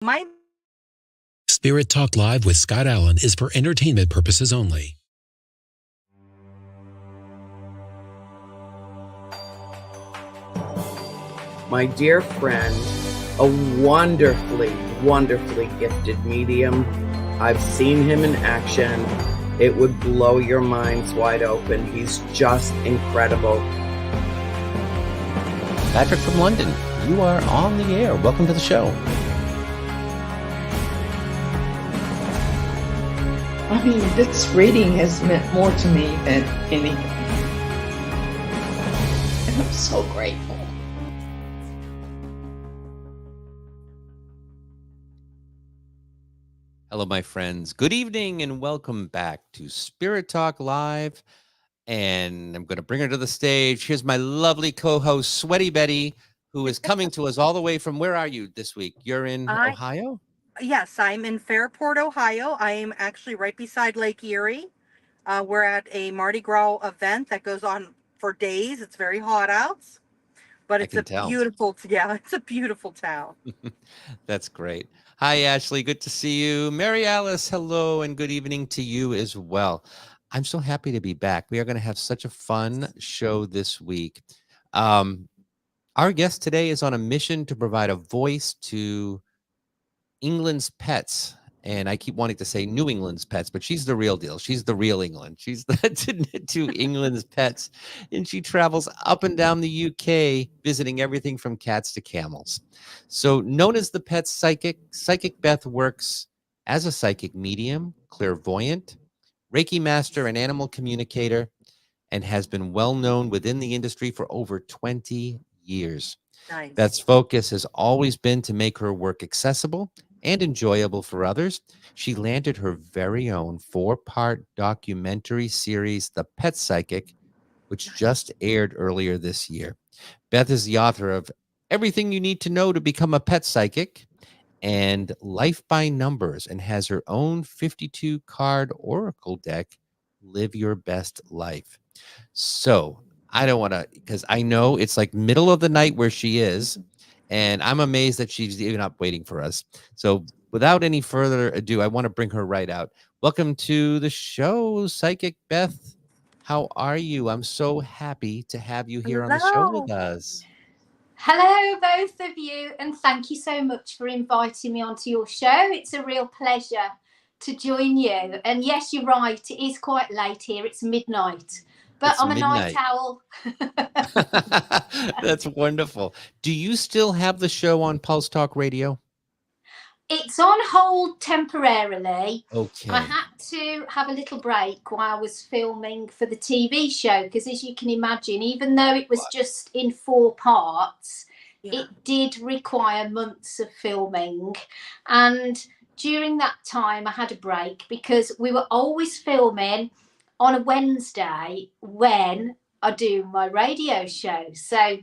My Spirit Talk Live with Scott Allan is for entertainment purposes only. My dear friend, a wonderfully, wonderfully gifted medium. I've seen him in action. It would blow your minds wide open. He's just incredible. Patrick from London, you are on the air. Welcome to the show. I mean, this reading has meant more to me than anything. And I'm so grateful. Hello, my friends. Good evening and welcome back to Spirit Talk Live. And I'm going to bring her to the stage. Here's my lovely co-host, Sweaty Betty, who is coming to us all the way from, where are you this week? You're in Ohio? Yes, I'm in Fairport, Ohio. I am actually right beside Lake Erie. We're at a Mardi Gras event that goes on for days. It's very hot out, but it's beautiful town. That's great. Hi, Ashley. Good to see you. Mary Alice, hello, and good evening to you as well. I'm so happy to be back. We are going to have such a fun show this week. Our guest today is on a mission to provide a voice to England's pets. And I keep wanting to say New England's pets, but she's the real deal. She's the real England. She's to England's pets. And she travels up and down the UK, visiting everything from cats to camels. So known as the Pet Psychic, Psychic Beth works as a psychic medium, clairvoyant, Reiki master, and animal communicator, and has been well known within the industry for over 20 years. Nice. Beth's focus has always been to make her work accessible and enjoyable for others. She landed her very own 4-part documentary series, The Pet Psychic, which just aired earlier this year. Beth is the author of Everything You Need to Know to Become a Pet Psychic and Life by Numbers, and has her own 52-card oracle deck, Live Your Best Life. So I don't want to, because I know it's like middle of the night where she is, and I'm amazed that she's even up waiting for us. So without any further ado, I want to bring her right out. Welcome to the show, Psychic Beth. How are you? I'm so happy to have you here on the show with us. Hello, both of you, and thank you so much for inviting me onto your show. It's a real pleasure to join you. And yes, you're right, it is quite late here. It's midnight. But I'm a night owl. That's wonderful. Do you still have the show on Pulse Talk Radio? It's on hold temporarily. Okay. I had to have a little break while I was filming for the TV show, because as you can imagine, even though it was just in 4 parts, it did require months of filming. And during that time, I had a break because we were always filming on a Wednesday when I do my radio show. So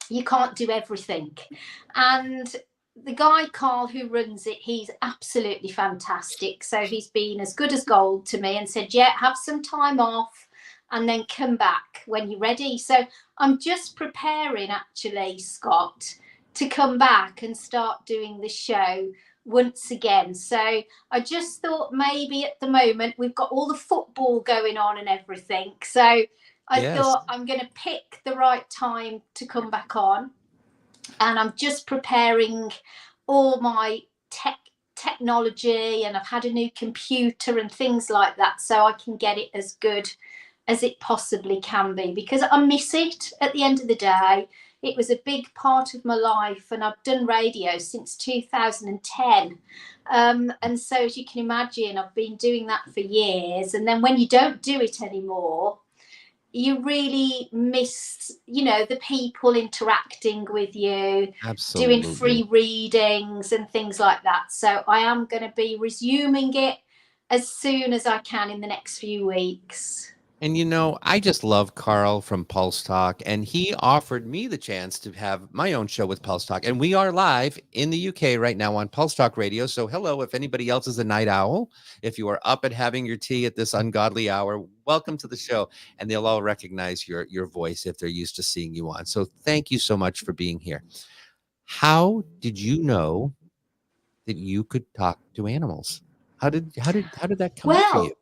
you can't do everything. And the guy, Carl, who runs it, he's absolutely fantastic. So he's been as good as gold to me and said, yeah, have some time off and then come back when you're ready. So I'm just preparing, actually, Scott, to come back and start doing the show once again. So I just thought maybe at the moment we've got all the football going on and everything. So I thought I'm going to pick the right time to come back on. And I'm just preparing all my technology, and I've had a new computer and things like that, so I can get it as good as it possibly can be, because I miss it at the end of the day. It was a big part of my life, and I've done radio since 2010. And so, as you can imagine, I've been doing that for years. And then when you don't do it anymore, you really miss, the people interacting with you, absolutely, doing free readings and things like that. So I am going to be resuming it as soon as I can in the next few weeks. And, I just love Carl from Pulse Talk, and he offered me the chance to have my own show with Pulse Talk. And we are live in the UK right now on Pulse Talk Radio. So hello, if anybody else is a night owl, if you are up and having your tea at this ungodly hour, welcome to the show. And they'll all recognize your voice if they're used to seeing you on. So thank you so much for being here. How did you know that you could talk to animals? How did that come up for you?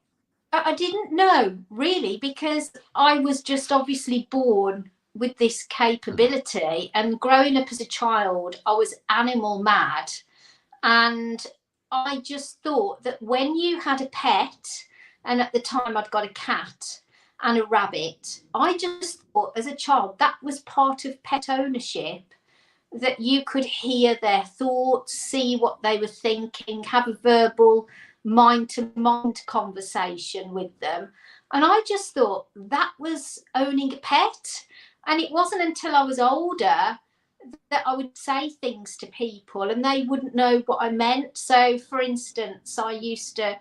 Well, I didn't know really, because I was just obviously born with this capability, and growing up as a child, I was animal mad. And I just thought that when you had a pet, and at the time I'd got a cat and a rabbit, I just thought as a child that was part of pet ownership, that you could hear their thoughts, see what they were thinking, have a verbal mind to mind conversation with them. And I just thought that was owning a pet. And it wasn't until I was older that I would say things to people and they wouldn't know what I meant. So, for instance, I used to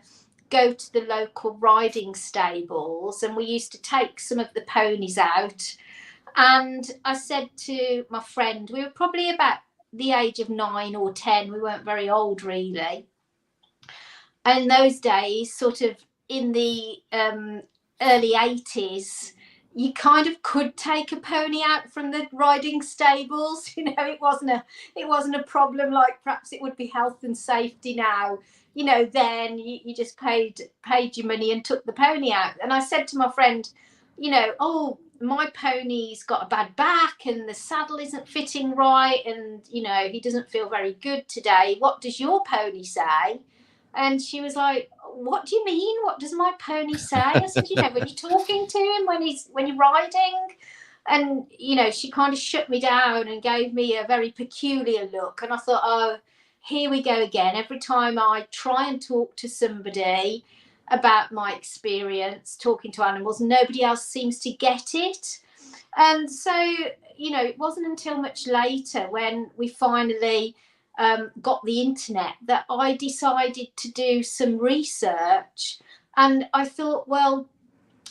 go to the local riding stables and we used to take some of the ponies out. And I said to my friend, we were probably about the age of 9 or 10, we weren't very old really. And in those days, sort of in the early 80s, you kind of could take a pony out from the riding stables. You know, it wasn't a problem like perhaps it would be health and safety now. You know, then you just paid your money and took the pony out. And I said to my friend, you know, oh, my pony's got a bad back and the saddle isn't fitting right, and you know, he doesn't feel very good today. What does your pony say? And she was like, what do you mean? What does my pony say? I said, you know, when you're talking to him, when you're riding. And, you know, she kind of shut me down and gave me a very peculiar look. And I thought, oh, here we go again. Every time I try and talk to somebody about my experience talking to animals, nobody else seems to get it. And so, you know, it wasn't until much later when we finally got the internet that I decided to do some research. And I thought, well,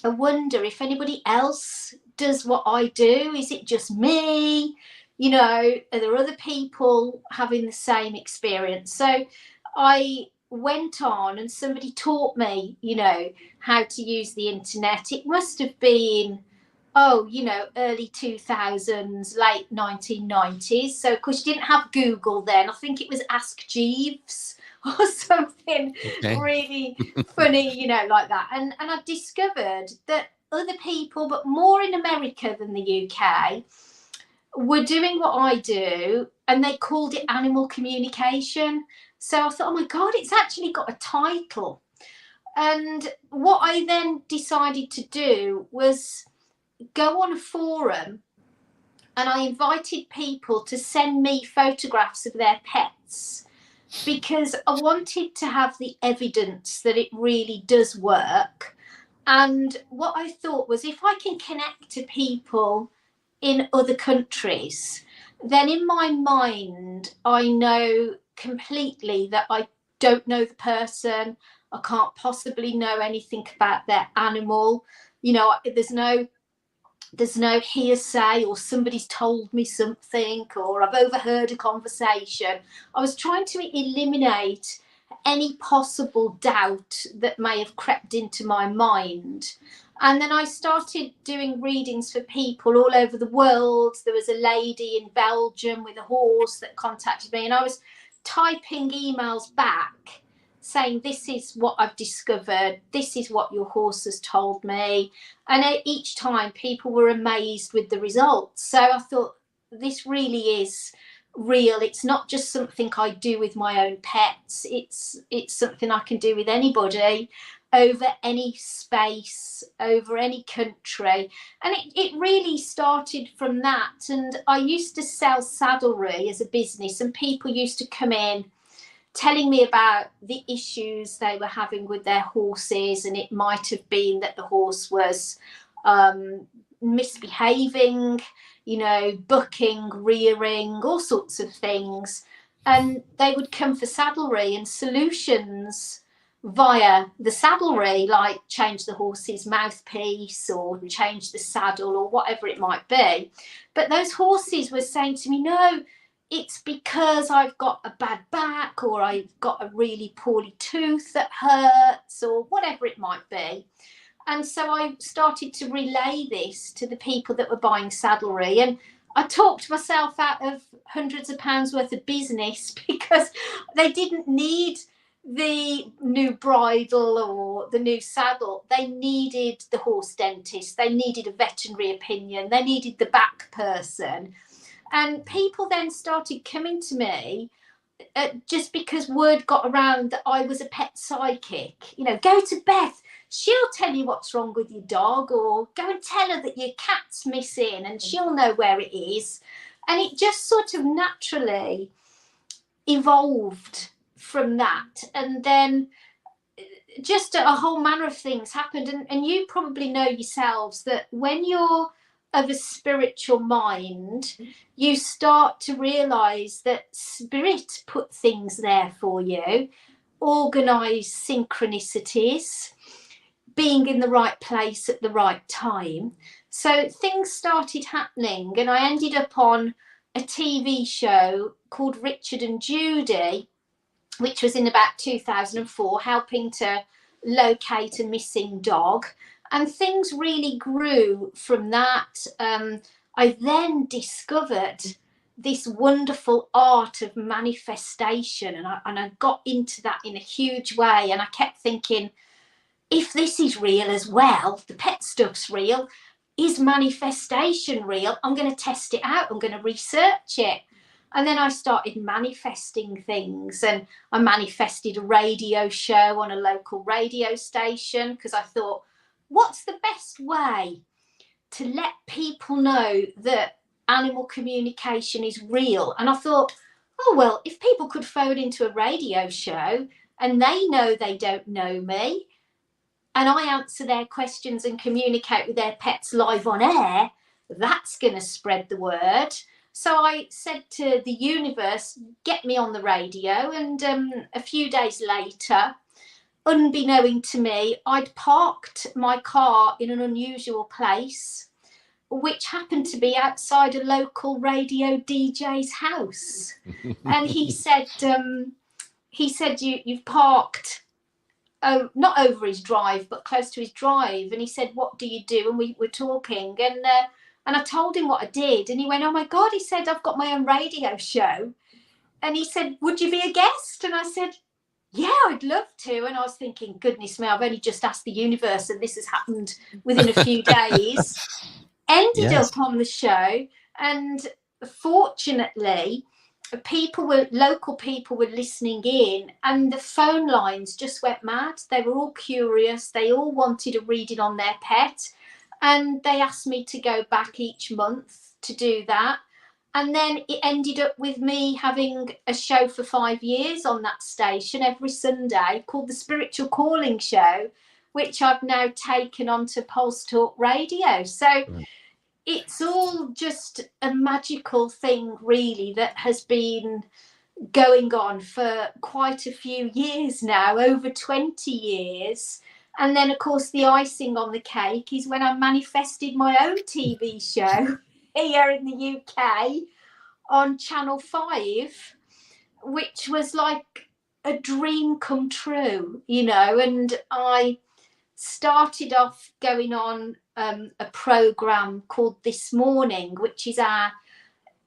I wonder if anybody else does what I do. Is it just me? You know, are there other people having the same experience? So I went on and somebody taught me, you know, how to use the internet. It must have been, oh, you know, early 2000s, late 1990s. So, of course, you didn't have Google then. I think it was Ask Jeeves or something really funny, you know, like that. And I discovered that other people, but more in America than the UK, were doing what I do, and they called it animal communication. So I thought, oh my God, it's actually got a title. And what I then decided to do was go on a forum, and I invited people to send me photographs of their pets, because I wanted to have the evidence that it really does work. And what I thought was, if I can connect to people in other countries, then in my mind, I know completely that I don't know the person. I can't possibly know anything about their animal. You know, there's no hearsay or somebody's told me something or I've overheard a conversation. I was trying to eliminate any possible doubt that may have crept into my mind. And then I started doing readings for people all over the world. There was a lady in Belgium with a horse that contacted me, and I was typing emails back saying, this is what I've discovered, this is what your horse has told me. And each time people were amazed with the results. So I thought, this really is real. It's not just something I do with my own pets. It's something I can do with anybody, over any space, over any country. And it really started from that. And I used to sell saddlery as a business, and people used to come in telling me about the issues they were having with their horses. And it might have been that the horse was misbehaving, you know, bucking, rearing, all sorts of things. And they would come for saddlery and solutions via the saddlery, like change the horse's mouthpiece or change the saddle or whatever it might be. But those horses were saying to me, no, it's because I've got a bad back, or I've got a really poorly tooth that hurts, or whatever it might be. And so I started to relay this to the people that were buying saddlery. And I talked myself out of hundreds of pounds worth of business because they didn't need the new bridle or the new saddle. They needed the horse dentist. They needed a veterinary opinion. They needed the back person. And people then started coming to me just because word got around that I was a pet psychic. You know, go to Beth. She'll tell you what's wrong with your dog, or go and tell her that your cat's missing and she'll know where it is. And it just sort of naturally evolved from that. And then just a whole manner of things happened. And you probably know yourselves that when you're of a spiritual mind, you start to realize that spirit put things there for you, organized synchronicities, being in the right place at the right time. So things started happening, and I ended up on a TV show called Richard and Judy, which was in about 2004, helping to locate a missing dog. And things really grew from that. I then discovered this wonderful art of manifestation, and I got into that in a huge way. And I kept thinking, if this is real as well, the pet stuff's real, is manifestation real? I'm going to test it out. I'm going to research it. And then I started manifesting things, and I manifested a radio show on a local radio station because I thought, what's the best way to let people know that animal communication is real? And I thought, oh, well, if people could phone into a radio show and they know they don't know me, and I answer their questions and communicate with their pets live on air, that's going to spread the word. So I said to the universe, get me on the radio. And a few days later, unbeknown to me, I'd parked my car in an unusual place, which happened to be outside a local radio DJ's house. And he said, you've parked, not over his drive, but close to his drive. And he said, what do you do? And we were talking, and I told him what I did. And he went, oh my God, he said, I've got my own radio show. And he said, would you be a guest? And I said, yeah, I'd love to. And I was thinking, goodness me, I've only just asked the universe, and this has happened within a few days. Ended up on the show, and fortunately, local people were listening in, and the phone lines just went mad. They were all curious. They all wanted a reading on their pet, and they asked me to go back each month to do that. And then it ended up with me having a show for 5 years on that station every Sunday called The Spiritual Calling Show, which I've now taken onto Pulse Talk Radio. So it's all just a magical thing, really, that has been going on for quite a few years now, over 20 years. And then, of course, the icing on the cake is when I manifested my own TV show here in the UK on Channel 5, which was like a dream come true, you know. And I started off going on a program called This Morning, which is on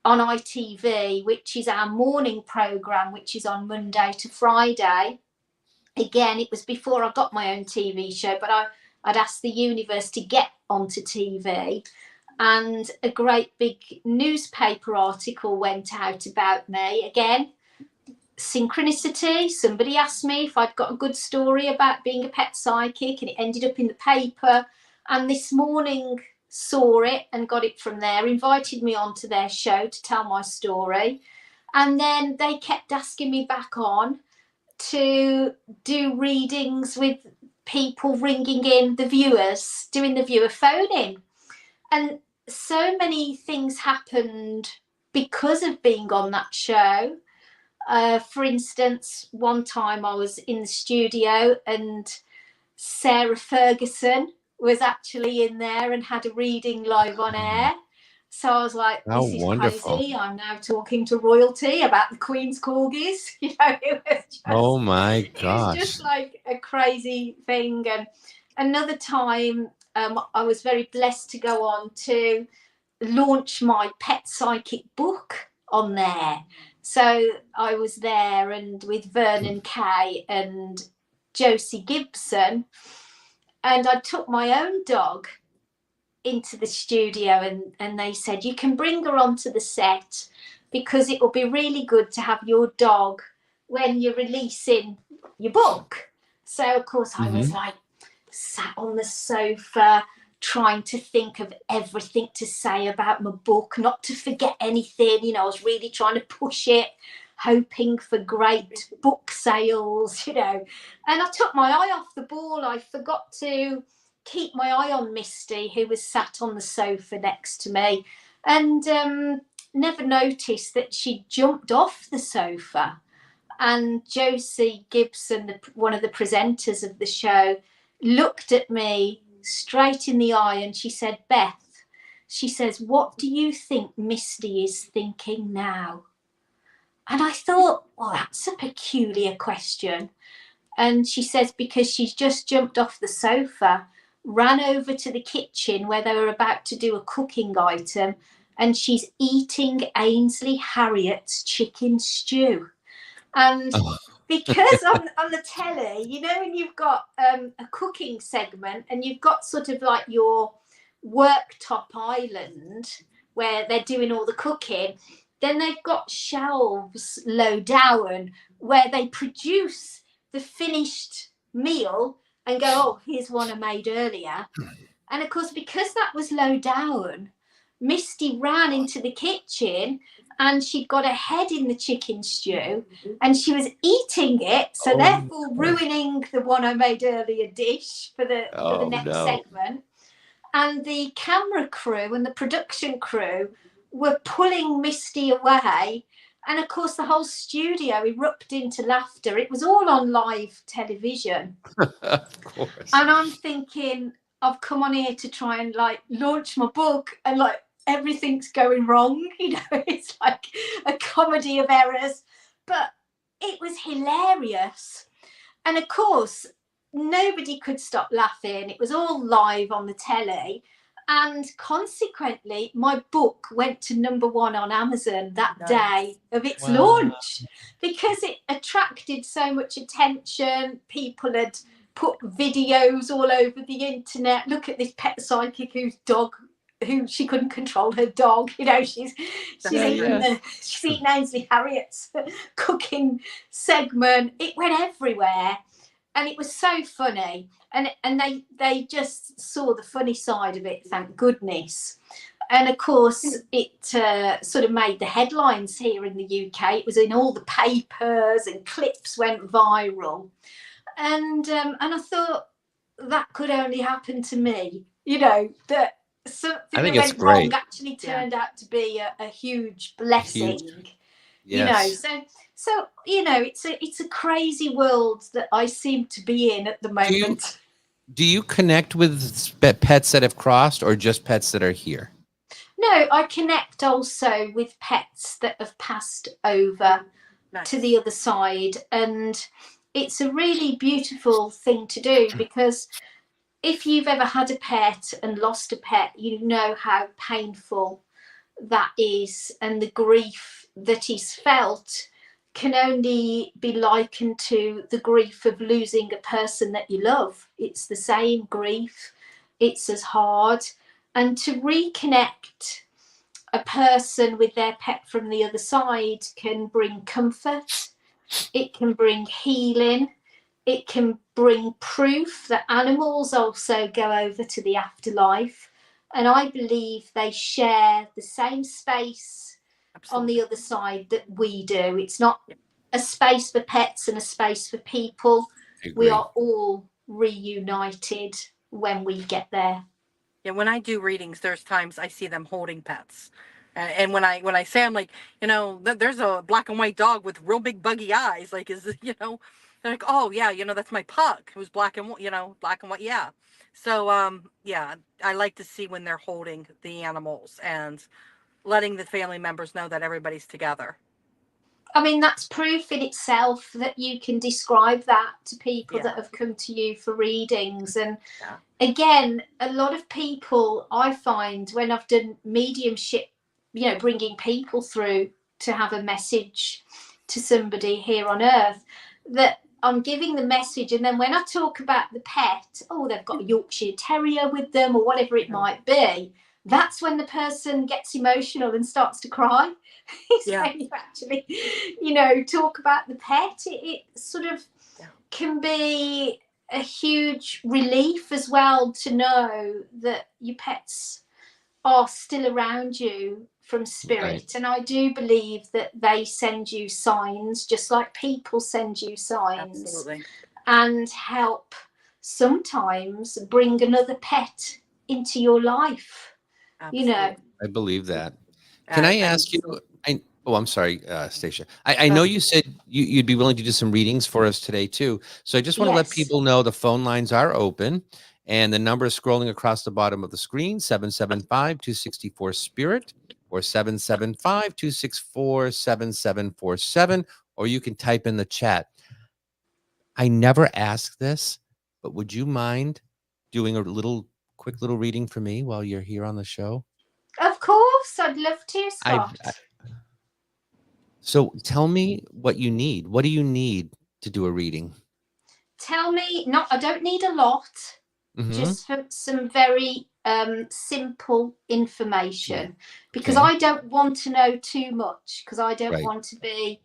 ITV, which is our morning program, which is on Monday to Friday. Again, it was before I got my own TV show, but I'd asked the universe to get onto TV. And a great big newspaper article went out about me. Again, synchronicity. Somebody asked me if I'd got a good story about being a pet psychic, and it ended up in the paper. And This Morning saw it and got it from there, invited me onto their show to tell my story. And then they kept asking me back on to do readings with people ringing in, the viewers, doing the viewer phone-in. And so many things happened because of being on that show. For instance, one time I was in the studio and Sarah Ferguson was actually in there and had a reading live on air. So I was like, this is wonderful. Crazy. I'm now talking to royalty about the Queen's corgis. You know, it was just, oh my gosh. It was just like a crazy thing. And another time, I was very blessed to go on to launch my Pet Psychic book on there. So I was there and with Vernon Kay and Josie Gibson, and I took my own dog into the studio, and they said, you can bring her onto the set because it will be really good to have your dog when you're releasing your book. So of course I was like sat on the sofa trying to think of everything to say about my book, not to forget anything. You know, I was really trying to push it, hoping for great book sales, you know. And I took my eye off the ball. I forgot to keep my eye on Misty, who was sat on the sofa next to me, and never noticed that she jumped off the sofa. And Josie Gibson, one of the presenters of the show, looked at me straight in the eye and she said, Beth, she says, what do you think Misty is thinking now? And I thought, well, that's a peculiar question. And she says, because she's just jumped off the sofa, ran over to the kitchen where they were about to do a cooking item, and she's eating Ainsley Harriet's chicken stew. And because on the telly, you know, when you've got a cooking segment and you've got sort of like your worktop island where they're doing all the cooking, then they've got shelves low down where they produce the finished meal and go, oh, here's one I made earlier. And of course, because that was low down, Misty ran into the kitchen and she'd got her head in the chicken stew and she was eating it, so therefore ruining the one I made earlier dish for the next segment. And the camera crew and the production crew were pulling Misty away, and of course the whole studio erupted into laughter. It was all on live television. Of course. And I'm thinking, I've come on here to try and like launch my book, and like everything's going wrong, you know. It's like a comedy of errors, but it was hilarious. And of course nobody could stop laughing. It was all live on the telly, and consequently my book went to #1 on Amazon that day of its launch, because it attracted so much attention. People had put videos all over the internet. Look at this Pet Psychic who she couldn't control her dog, you know. She's eating Ainsley Harriet's cooking segment. It went everywhere, and it was so funny. And they just saw the funny side of it, thank goodness. And of course it sort of made the headlines here in the UK. It was in all the papers and clips went viral. And I thought that could only happen to me, you know, that something that went wrong actually turned out to be a huge blessing. You know, so you know, it's a crazy world that I seem to be in at the moment. Do you connect with pets that have crossed, or just pets that are here? No, I connect also with pets that have passed over to the other side, and it's a really beautiful thing to do, because if you've ever had a pet and lost a pet, you know how painful that is, and the grief that is felt can only be likened to the grief of losing a person that you love. It's the same grief. It's as hard. And to reconnect a person with their pet from the other side can bring comfort. It can bring healing. It can bring proof that animals also go over to the afterlife. And I believe they share the same space on the other side that we do. It's not a space for pets and a space for people. We are all reunited when we get there. Yeah, when I do readings, there's times I see them holding pets. And when I say, I'm like, you know, there's a black and white dog with real big buggy eyes. Like, you know, they're like, oh yeah, you know, that's my puck. It was black and white, you know, black and white. Yeah. So, yeah, I like to see when they're holding the animals and letting the family members know that everybody's together. I mean, that's proof in itself that you can describe that to people Yeah. that have come to you for readings. And Yeah. again, a lot of people, I find when I've done mediumship, you know, bringing people through to have a message to somebody here on earth, that I'm giving the message, and then when I talk about the pet, oh, they've got a Yorkshire Terrier with them or whatever it might be, that's when the person gets emotional and starts to cry. Yeah. When you actually, you know, talk about the pet, it sort of can be a huge relief as well to know that your pets are still around you from spirit. Right. And I do believe that they send you signs, just like people send you signs. Absolutely. And help sometimes bring another pet into your life. Absolutely. You know, I believe that. Can I ask you? I'm sorry, Stacia. I Go know ahead. you said you'd be willing to do some readings for us today too. So I just want to let Yes. people know the phone lines are open, and the number is scrolling across the bottom of the screen: 775-264-SPIRIT or 775-264-7747, or you can type in the chat. I never ask this, but would you mind doing a quick little reading for me while you're here on the show? Of course, I'd love to, Scott. So tell me what you need. What do you need to do a reading? Tell me, I don't need a lot, just for some very simple information, because Okay. I don't want to know too much, because I don't Right. want to be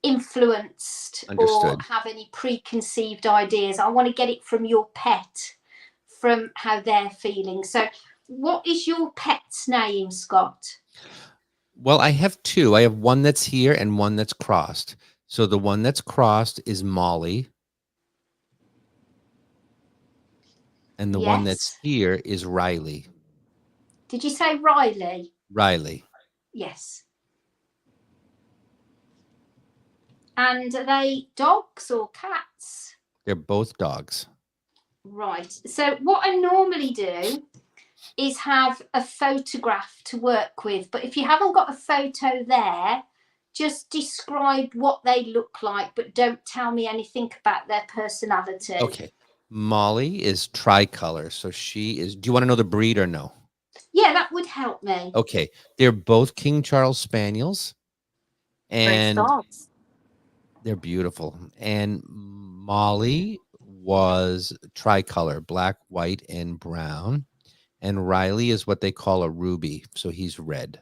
influenced Understood. or have any preconceived ideas. I want to get it from your pet, from how they're feeling. So what is your pet's name, Scott? Well, I have two. I have one that's here and one that's crossed. So the one that's crossed is Molly. And the one that's here is Riley. Did you say Riley? Riley. Yes. And are they dogs or cats? They're both dogs. Right. So what I normally do is have a photograph to work with. But if you haven't got a photo there, just describe what they look like, but don't tell me anything about their personality. Okay. Molly is tricolor. So she is. Do you want to know the breed or no? Yeah, that would help me. Okay. They're both King Charles Spaniels. And dogs. they're beautiful. And Molly was tricolor, black, white, and brown. And Riley is what they call a ruby. So he's red.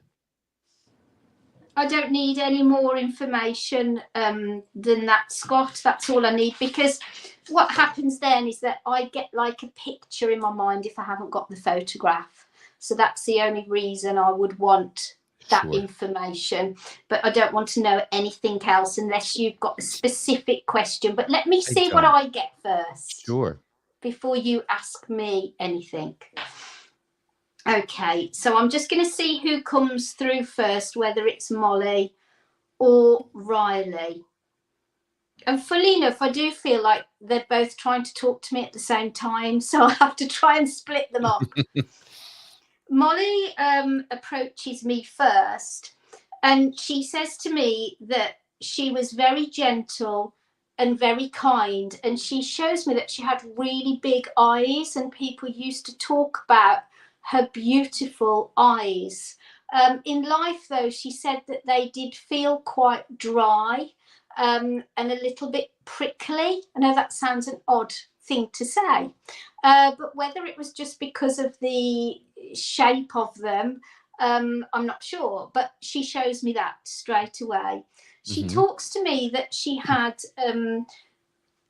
I don't need any more information than that, Scott. That's all I need, because what happens then is that I get like a picture in my mind if I haven't got the photograph. So that's the only reason I would want that information. But I don't want to know anything else unless you've got a specific question. But let me see what I get first. Sure. Before you ask me anything. Okay, so I'm just going to see who comes through first, whether it's Molly or Riley. And funnily enough, I do feel like they're both trying to talk to me at the same time, so I have to try and split them up. Molly approaches me first, and she says to me that she was very gentle and very kind, and she shows me that she had really big eyes, and people used to talk about her beautiful eyes. In life, though, she said that they did feel quite dry and a little bit prickly. I know that sounds an odd thing to say, but whether it was just because of the shape of them, I'm not sure, but she shows me that straight away. She talks to me that she had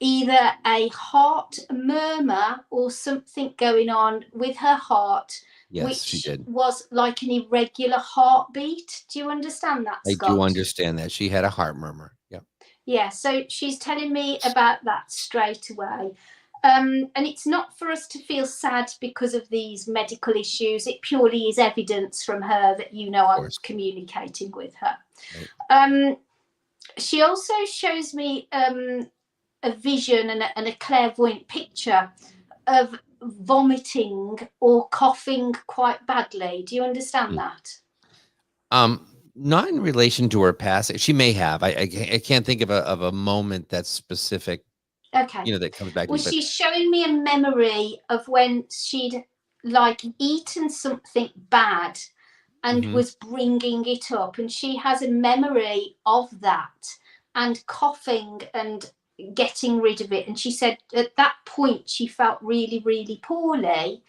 either a heart murmur or something going on with her heart, which was like an irregular heartbeat. Do you understand that, Scott? I do understand that. She had a heart murmur. Yeah. Yeah, so she's telling me about that straight away. And it's not for us to feel sad because of these medical issues. It purely is evidence from her that, you know, I'm communicating with her. Right. She also shows me a vision and a clairvoyant picture of vomiting or coughing quite badly. Do you understand that? Not in relation to her past. She may have. I can't think of a moment that's specific, Okay. that comes back to Well, me. But she's showing me a memory of when she'd like eaten something bad and was bringing it up, and she has a memory of that and coughing and getting rid of it. And she said at that point she felt really, really poorly,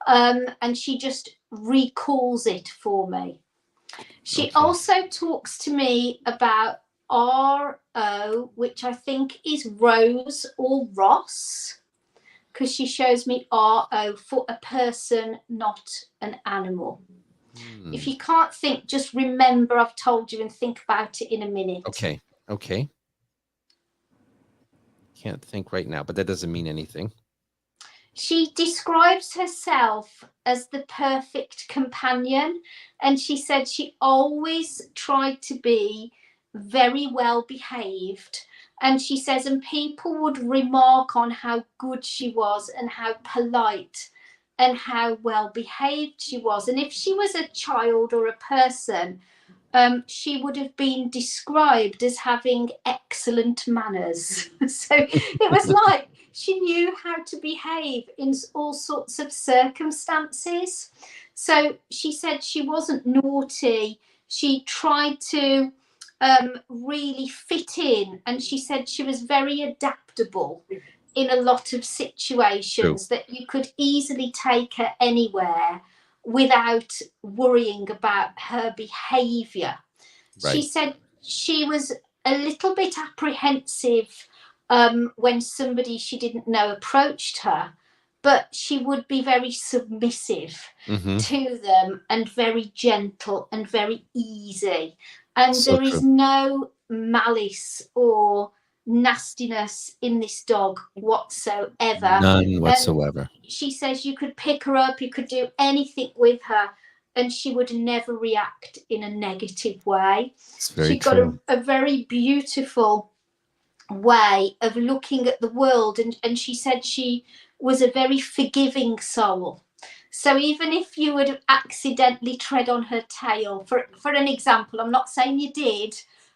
and she just recalls it for me. She also talks to me about RO, which I think is Rose or Ross, because she shows me RO for a person, not an animal. If you can't think, just remember I've told you and think about it in a minute. Okay. Can't think right now, but that doesn't mean anything. She describes herself as the perfect companion, and she said she always tried to be very well behaved. And she says, and people would remark on how good she was and how polite and how well behaved she was. And if she was a child or a person, she would have been described as having excellent manners. So it was like she knew how to behave in all sorts of circumstances. So she said she wasn't naughty. She tried to really fit in, and she said she was very adaptable in a lot of situations. True. That you could easily take her anywhere without worrying about her behaviour. Right. She said she was a little bit apprehensive when somebody she didn't know approached her, but she would be very submissive to them and very gentle and very easy. And so there is no malice or nastiness in this dog whatsoever. None whatsoever. She says you could pick her up, you could do anything with her, and she would never react in a negative way. She got a very beautiful way of looking at the world, and she said she was a very forgiving soul. So even if you would accidentally tread on her tail, for an example, I'm not saying you did,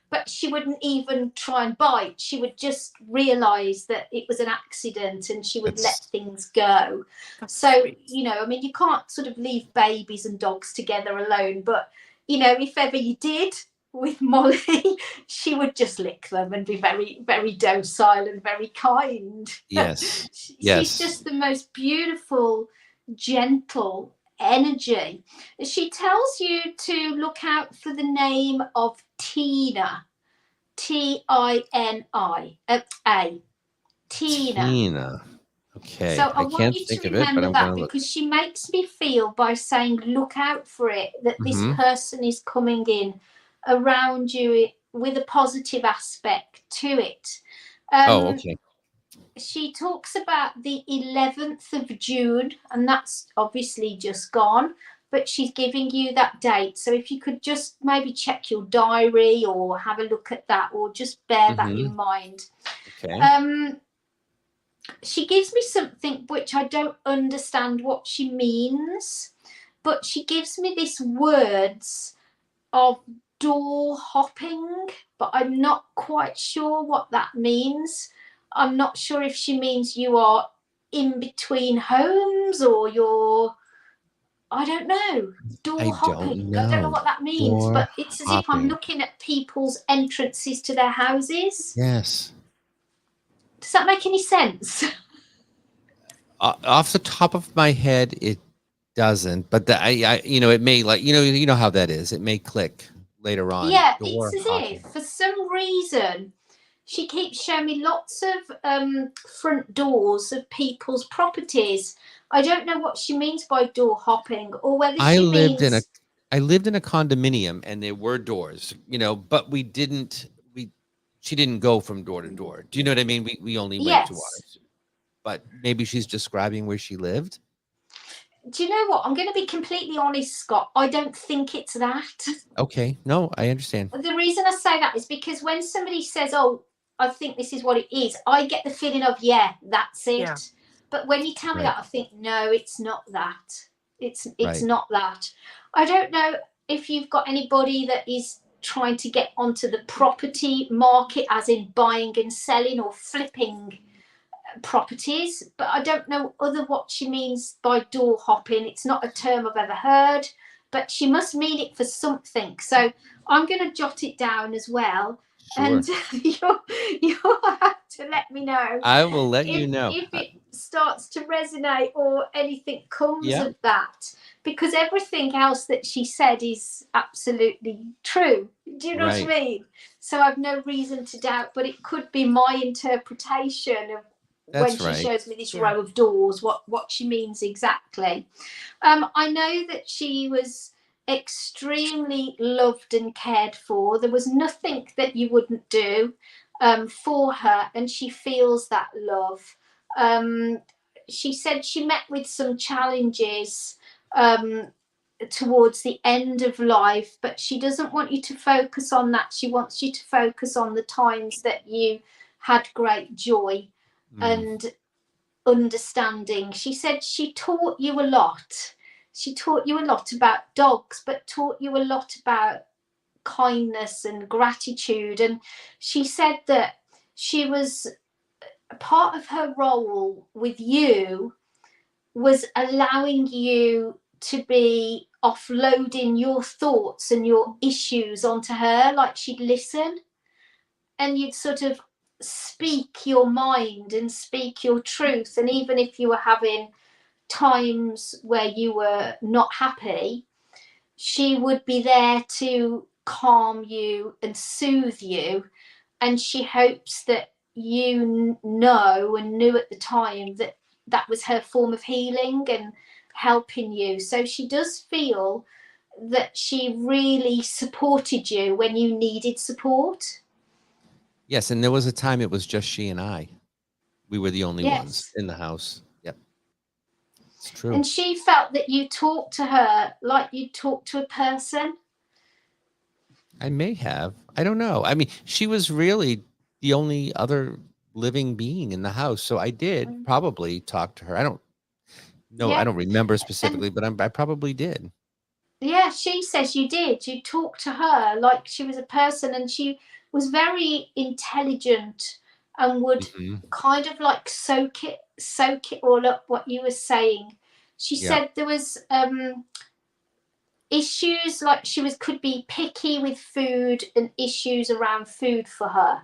but she wouldn't even try and bite. She would just realise that it was an accident, and she would let things go. So, I mean, you can't sort of leave babies and dogs together alone. But, if ever you did with Molly, she would just lick them and be very, very docile and very kind. Yes. She's just the most beautiful, gentle energy. She tells you to look out for the name of Tina. T-I-N-I-A. Tina. Okay. So I want you to remember that, because she makes me feel, by saying look out for it, that this person is coming in around you with a positive aspect to it. Okay. She talks about the 11th of June, and that's obviously just gone, but she's giving you that date. So if you could just maybe check your diary or have a look at that, or just bear that in mind. Okay. She gives me something which I don't understand what she means, but she gives me these words of door hopping, but I'm not quite sure what that means. I'm not sure if she means you are in between homes, or I don't know. Door hopping. I don't know what that means, but it's as if I'm looking at people's entrances to their houses. Yes. Does that make any sense? Off the top of my head, it doesn't, but it may, like, you know how that is. It may click later on. Yeah, it's as if for some reason she keeps showing me lots of front doors of people's properties. I don't know what she means by door hopping, or whether I lived in a condominium, and there were doors, but she didn't go from door to door. Do you know what I mean? We only went to ours. But maybe she's describing where she lived. Do you know what? I'm going to be completely honest, Scott. I don't think it's that. Okay. No, I understand. The reason I say that is because when somebody says, oh, I think this is what it is, I get the feeling of, yeah, that's it. Yeah. But when you tell me that, I think, no, it's not that. It's not that. I don't know if you've got anybody that is trying to get onto the property market, as in buying and selling or flipping properties. But I don't know what she means by door hopping. It's not a term I've ever heard, but she must mean it for something. So I'm going to jot it down as well. Sure. And you'll have to let me know. I will let you know if it starts to resonate or anything comes of that, because everything else that she said is absolutely true. Do you know what I mean? So I've no reason to doubt, but it could be my interpretation of when she shows me this row of doors, what she means exactly. I know that she was extremely loved and cared for. There was nothing that you wouldn't do for her, and she feels that love. She said she met with some challenges towards the end of life, but she doesn't want you to focus on that. She wants you to focus on the times that you had great joy and understanding. She said she taught you a lot. She taught you a lot about dogs, but taught you a lot about kindness and gratitude. And she said that she was part of her role with you was allowing you to be offloading your thoughts and your issues onto her. Like, she'd listen and you'd sort of speak your mind and speak your truth. And even if you were having times where you were not happy, she would be there to calm you and soothe you. And she hopes that you know and knew at the time that that was her form of healing and helping you. So she does feel that she really supported you when you needed support. Yes, and there was a time it was just she and I. We were the only ones in the house. Yep. It's true. And she felt that you talked to her like you talk to a person. I may have. I don't know. I mean, she was really the only other living being in the house. So I did probably talk to her. I don't know. I don't remember specifically, but I probably did. Yeah, she says you did. You talked to her like she was a person, and she was very intelligent and would kind of like soak it all up what you were saying. She said there was issues, like she could be picky with food and issues around food for her.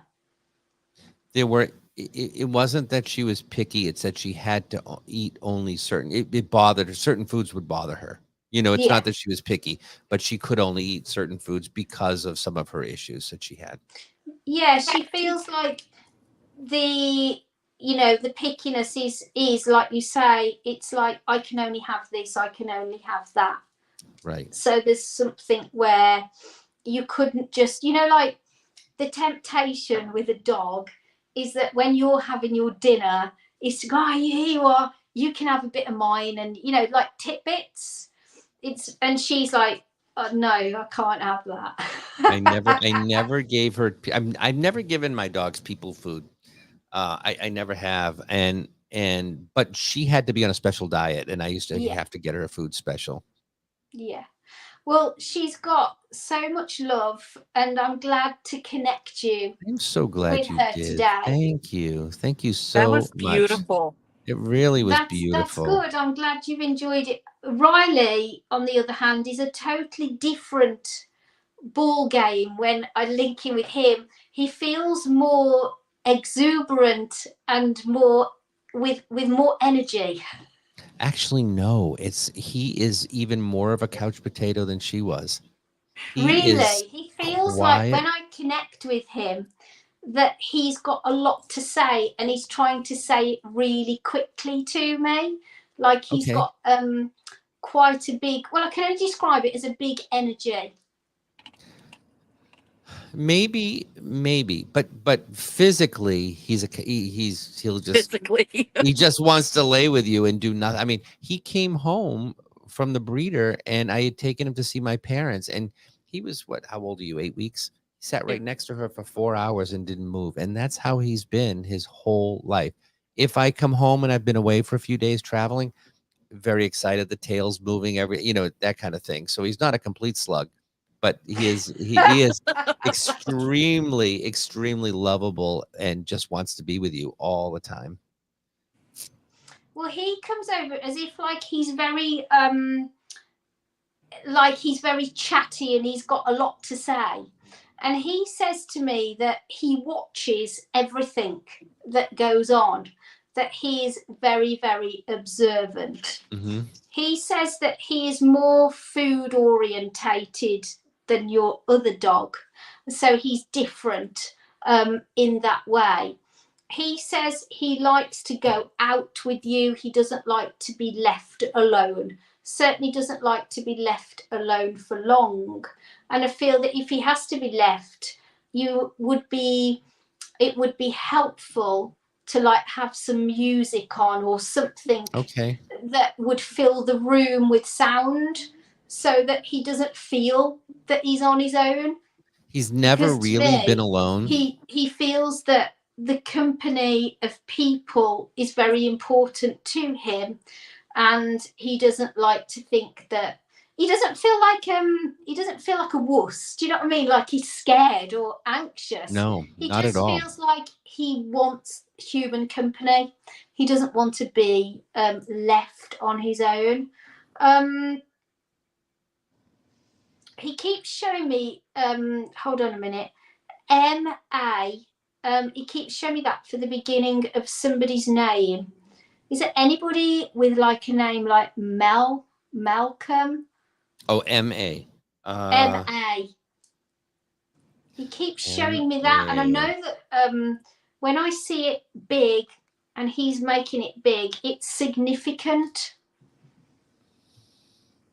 There were, it wasn't that she was picky. It's that she had to eat only certain, it bothered her. Certain foods would bother her. You know, it's not that she was picky, but she could only eat certain foods because of some of her issues that she had. Yeah, she feels like the pickiness is like you say, it's like, I can only have this, I can only have that. Right. So there's something where you couldn't just, like the temptation with a dog is that when you're having your dinner, it's to go, here you are, you can have a bit of mine, and like tidbits. And she's like, oh, no, I can't have that. I never gave her. I've never given my dogs people food. I never have, but she had to be on a special diet, and I used to have to get her a food special. Yeah. Well, she's got so much love, and I'm glad to connect you. I'm so glad you did. Today. Thank you so much. That was beautiful. It really was beautiful. That's good. I'm glad you've enjoyed it. Riley, on the other hand, is a totally different ball game. When I link in with him, he feels more exuberant and more with more energy. Actually, no. He is even more of a couch potato than she was. He feels like when I connect with him that he's got a lot to say, and he's trying to say it really quickly to me. Like he's got quite a big, I can only describe it as a big energy. Maybe, but physically, he just wants to lay with you and do nothing. I mean, he came home from the breeder, and I had taken him to see my parents, and he was how old are you? 8 weeks. He sat right next to her for 4 hours and didn't move, and that's how he's been his whole life. If I come home and I've been away for a few days traveling, very excited, the tail's moving, that kind of thing. So he's not a complete slug. but he is extremely, extremely lovable and just wants to be with you all the time. Well, he comes over as if like he's very chatty and he's got a lot to say. And he says to me that he watches everything that goes on, that he is very, very observant. Mm-hmm. He says that he is more food orientated than your other dog. So he's different in that way. He says he likes to go out with you. He doesn't like to be left alone. Certainly doesn't like to be left alone for long. And I feel that if he has to be left, it would be helpful to like have some music on or something that would fill the room with sound so that he doesn't feel that he's on his own. He's never really been alone. He feels that the company of people is very important to him, and he doesn't like to think that he doesn't feel like a wuss. Do you know what I mean? Like he's scared or anxious. No, not at all. He just feels like he wants human company. He doesn't want to be left on his own. He keeps showing me, hold on a minute, M-A. He keeps showing me that for the beginning of somebody's name. Is there anybody with like a name like Malcolm? Oh, M-A. M-A. He keeps showing me that, and I know that when I see it big and he's making it big, it's significant.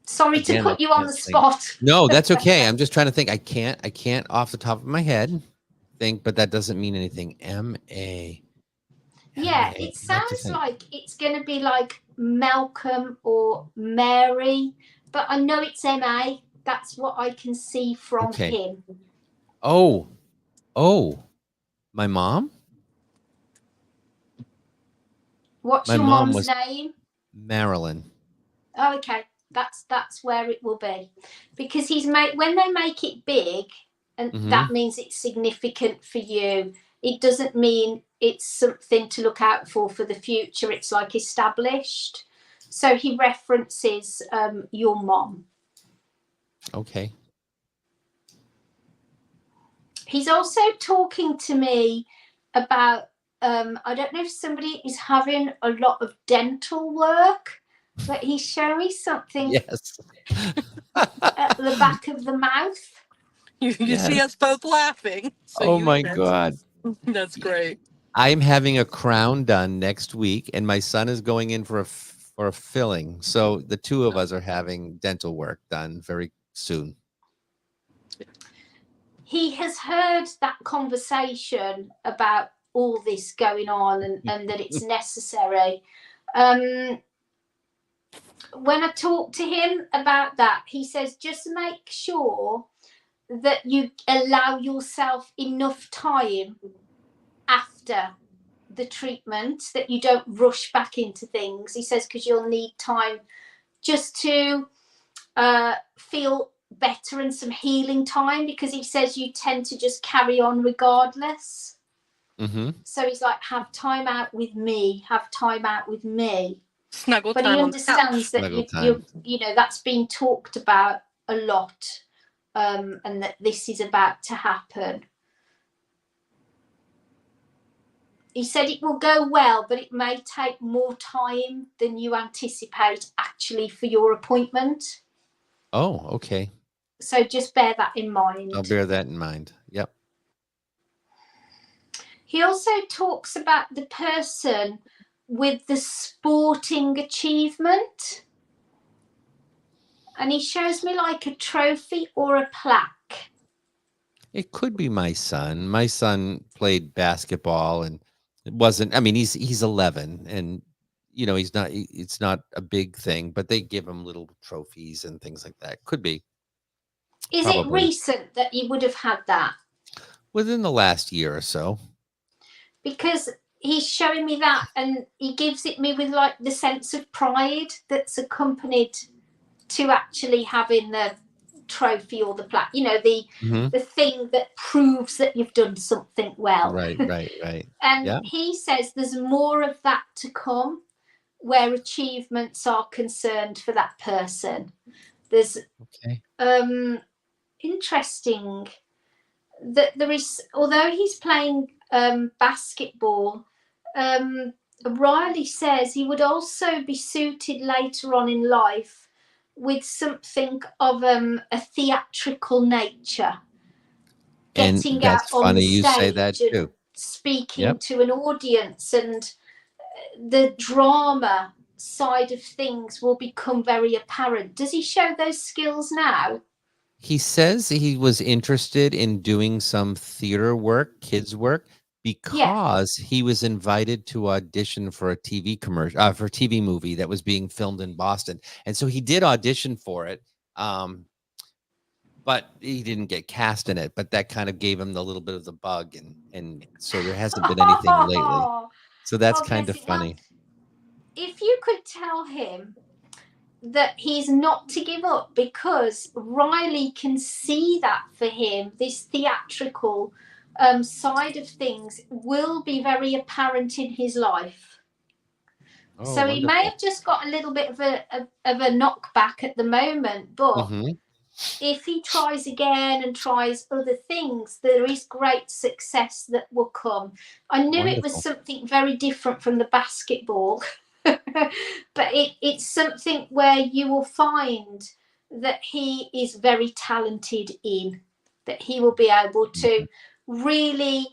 Sorry to put you on the spot. No, that's okay. I'm just trying to think. I can't off the top of my head think, but that doesn't mean anything. M-A. Yeah, it sounds like it's going to be like Malcolm or Mary, but I know it's M-A. That's what I can see from him. Oh, my mom? What's your mom's name? Marilyn. Oh, okay. That's where it will be, because when they make it big, and that means it's significant for you. It doesn't mean it's something to look out for the future. It's like established. So he references your mom. Okay. He's also talking to me about, I don't know if somebody is having a lot of dental work, but he's showing me something at the back of the mouth. You see us both laughing. So my God. That's great. I'm having a crown done next week, and my son is going in for a filling. So the two of us are having dental work done very soon. He has heard that conversation about all this going on and that it's necessary. When I talk to him about that, he says, just make sure that you allow yourself enough time after the treatment, that you don't rush back into things. He says, because you'll need time just to feel better and some healing time, because he says you tend to just carry on regardless. So he's like, have time out with me, Snuggle but time. He understands that you know that's been talked about a lot, and that this is about to happen. He said it will go well, but it may take more time than you anticipate actually for your appointment. Oh, okay. So just bear that in mind. I'll bear that in mind. Yep. He also talks about the person with the sporting achievement. And he shows me like a trophy or a plaque. It could be my son. My son played basketball, and it wasn't, I mean, he's 11, and you know, it's not a big thing, but they give him little trophies and things like that. Could be. Is it recent that you would have had that? Within the last year or so. Because he's showing me that, and he gives it me with like the sense of pride that's accompanied to actually having the trophy or the plaque, the thing that proves that you've done something well. Right. And Yeah. he says there's more of that to come, where achievements are concerned for that person. There's interesting that there is, although he's playing basketball, Riley says he would also be suited later on in life with something of a theatrical nature, getting And that's out on the funny you say that stage too. and speaking to an audience, and the drama side of things will become very apparent. Does he show those skills now? He says he was interested in doing some theater work, kids work, because he was invited to audition for a TV commercial, for a TV movie that was being filmed in Boston. And so he did audition for it. But he didn't get cast in it, but that kind of gave him the little bit of the bug. And so there hasn't been anything lately. So that's kind of funny. Well, if you could tell him that he's not to give up, because Riley can see that for him, this theatrical side of things will be very apparent in his life. So wonderful. He may have just got a little bit of a knockback at the moment, but if he tries again and tries other things, there is great success that will come. I knew it was something very different from the basketball. But it's something where you will find that he is very talented in, that he will be able to really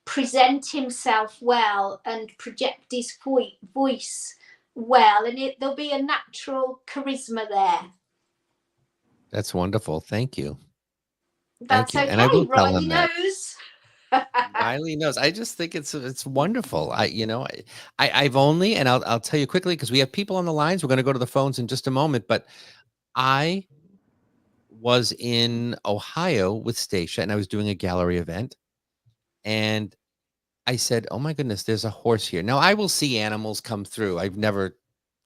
present himself well and project his voice well, and there'll be a natural charisma there. That's wonderful. Thank you. That's okay. And I will tell him that. Riley knows. I just think it's wonderful. I've only, and I'll tell you quickly, because we have people on the lines. We're going to go to the phones in just a moment, but I was in Ohio with Stacia, and I was doing a gallery event, and I said, "Oh my goodness, there's a horse here." Now I will see animals come through. I've never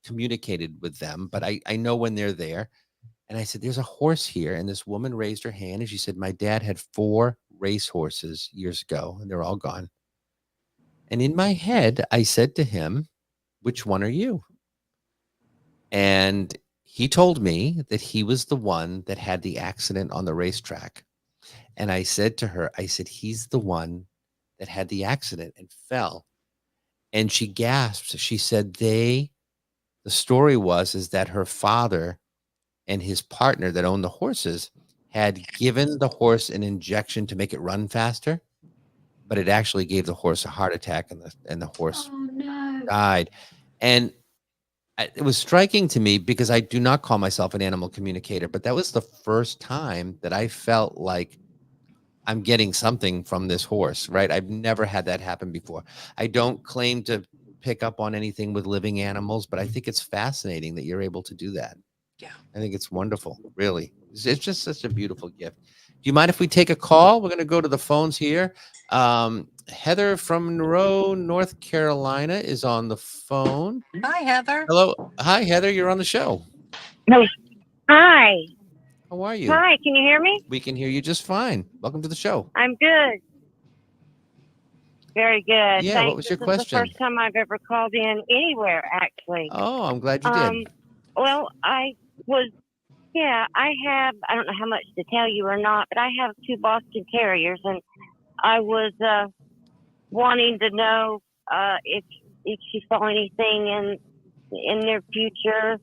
communicated with them, but I know when they're there. And I said, "There's a horse here." And this woman raised her hand and she said, "My dad had 4 race horses years ago, and they're all gone." And in my head, I said to him, "Which one are you?" And he told me that he was the one that had the accident on the racetrack. And I said to her, "He's the one that had the accident and fell." And she gasped. She said, the story is that her father and his partner that owned the horses had given the horse an injection to make it run faster, but it actually gave the horse a heart attack, and the horse died. And it was striking to me, because I do not call myself an animal communicator, but that was the first time that I felt like I'm getting something from this horse, right? I've never had that happen before. I don't claim to pick up on anything with living animals, but I think it's fascinating that you're able to do that. Yeah. I think it's wonderful. Really. It's just such a beautiful gift. Do you mind if we take a call? We're going to go to the phones here. Heather from Monroe, North Carolina is on the phone. Hi, Heather. Hello. Hi, Heather. You're on the show. Hi. How are you? Hi. Can you hear me? We can hear you just fine. Welcome to the show. I'm good. Very good. Yeah. Thanks. What was your This question? is the first time I've ever called in anywhere, actually. Oh, I'm glad you did. Well, I don't know how much to tell you or not, but I have 2 Boston Terriers, and I was wanting to know if you saw anything in their future.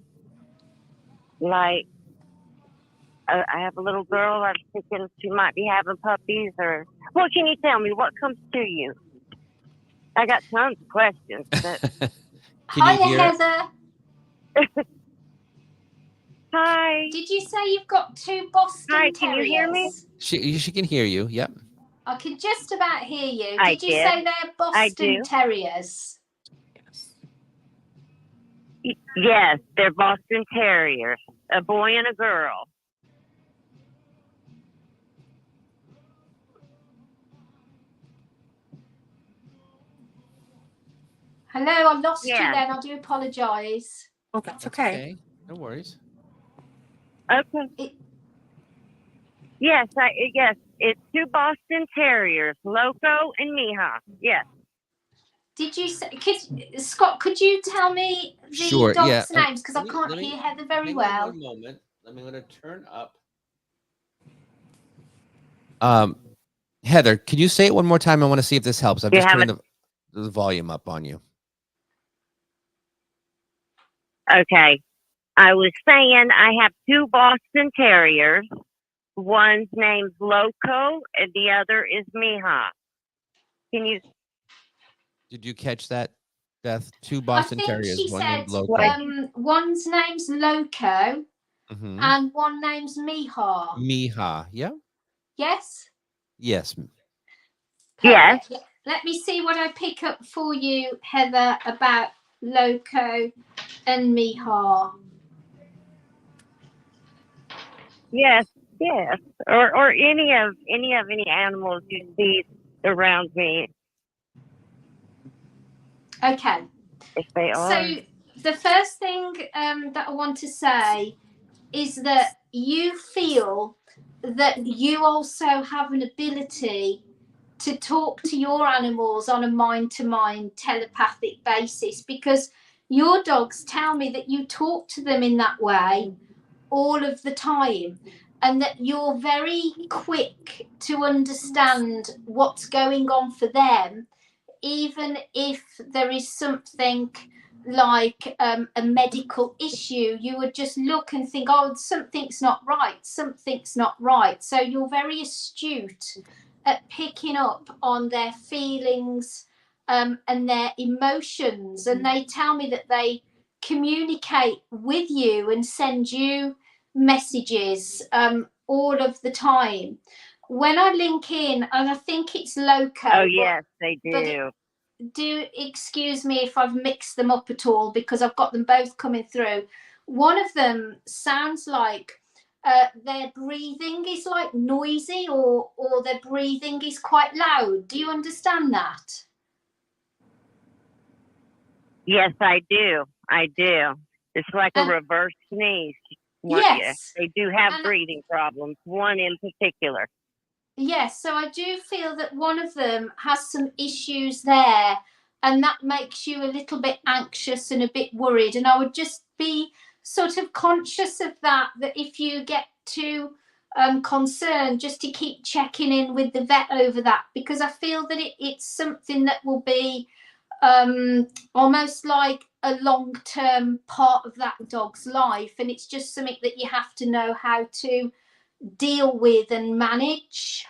Like, I have a little girl. I'm thinking she might be having puppies, or what can you tell me? What comes to you? I got tons of questions. But... Hiya, Heather. Hi. Did you say you've got 2 Boston Terriers? Can you hear me? She can hear you. Yep. I can just about hear you. Did you say they're Boston Terriers? Yes, they're Boston Terriers, a boy and a girl. Hello, I lost you then. I do apologise. Oh, that's okay. No worries. Okay. Yes, yes, it's 2 Boston Terriers, Loco and Mija. Yes. Did you say, Scott, could you tell me the Sure. Yeah. dogs' names? Because I can't hear Heather very hang on well. one moment. I'm going to turn up. Heather, can you say it one more time? I want to see if this helps. I've You just have turned the volume up on you. Okay. I was saying I have 2 Boston Terriers. One's name's Loco and the other is Mija. Can you? Did you catch that, Beth? 2 I Boston think Terriers, she one said named Loco. one's name's Loco Mm-hmm. and one name's Mija. Mija. Yeah. Yes? Yes. Perfect. Yes. Let me see what I pick up for you, Heather, about Loco and Mija. Yes, yes. Or any animals you see around me. Okay. If they are. So the first thing that I want to say is that you feel that you also have an ability to talk to your animals on a mind-to-mind telepathic basis, because your dogs tell me that you talk to them in that way all of the time, and that you're very quick to understand what's going on for them, even if there is something like a medical issue. You would just look and think, oh, something's not right, so you're very astute at picking up on their feelings and their emotions, and they tell me that they communicate with you and send you messages all of the time. When I link in, and I think it's Loco. Oh, yes, they do. Do excuse me if I've mixed them up at all, because I've got them both coming through. One of them sounds like their breathing is like noisy, or their breathing is quite loud. Do you understand that? Yes, I do. It's like a reverse sneeze. Yes. They do have breathing problems, one in particular. Yes, so I do feel that one of them has some issues there, and that makes you a little bit anxious and a bit worried. And I would just be sort of conscious of that if you get too concerned, just to keep checking in with the vet over that, because I feel that it's something that will be almost like a long-term part of that dog's life, and it's just something that you have to know how to deal with and manage.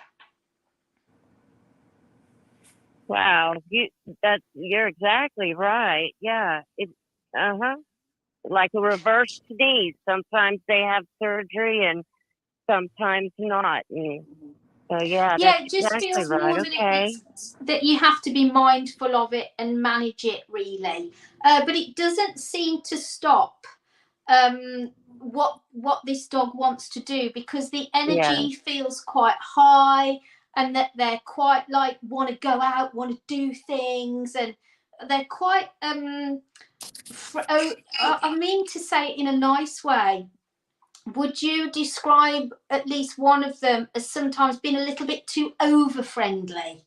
Wow, you're exactly right. Yeah, like a reverse sneeze. Sometimes they have surgery and sometimes not. And so yeah, it just exactly feels right. more that you have to be mindful of it and manage it, really. But it doesn't seem to stop what this dog wants to do, because the energy feels quite high, and that they're quite like want to go out, want to do things, and they're quite I mean to say it in a nice way. Would you describe at least one of them as sometimes being a little bit too over friendly?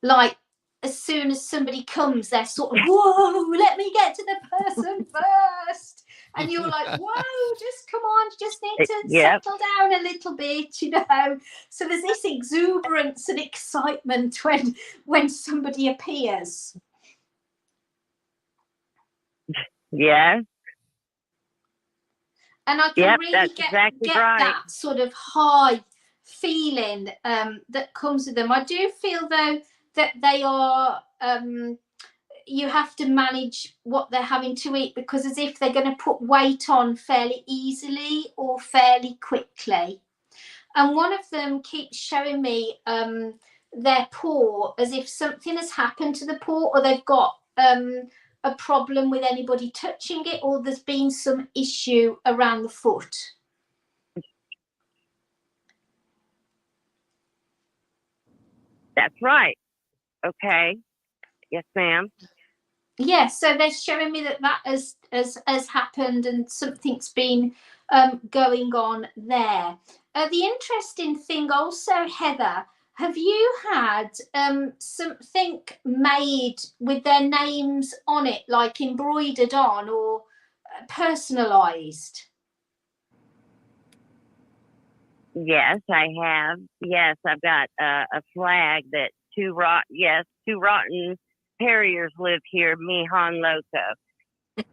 Like, as soon as somebody comes, they're sort of, whoa, let me get to the person first. And you're like, whoa, just come on, just need to settle down a little bit, you know. So there's this exuberance and excitement when somebody appears. Yes. And I can really get that sort of high feeling that comes with them. I do feel, though, that they are, you have to manage what they're having to eat, because as if they're going to put weight on fairly easily or fairly quickly. And one of them keeps showing me their paw, as if something has happened to the paw, or they've got a problem with anybody touching it, or there's been some issue around the foot. That's right. Okay. Yes, ma'am. Yes, so they're showing me that has happened, and something's been going on there. The interesting thing also, Heather, have you had something made with their names on it, like embroidered on or personalised? Yes, I have. Yes, I've got a flag that two rotten terriers live here, me Han Loco.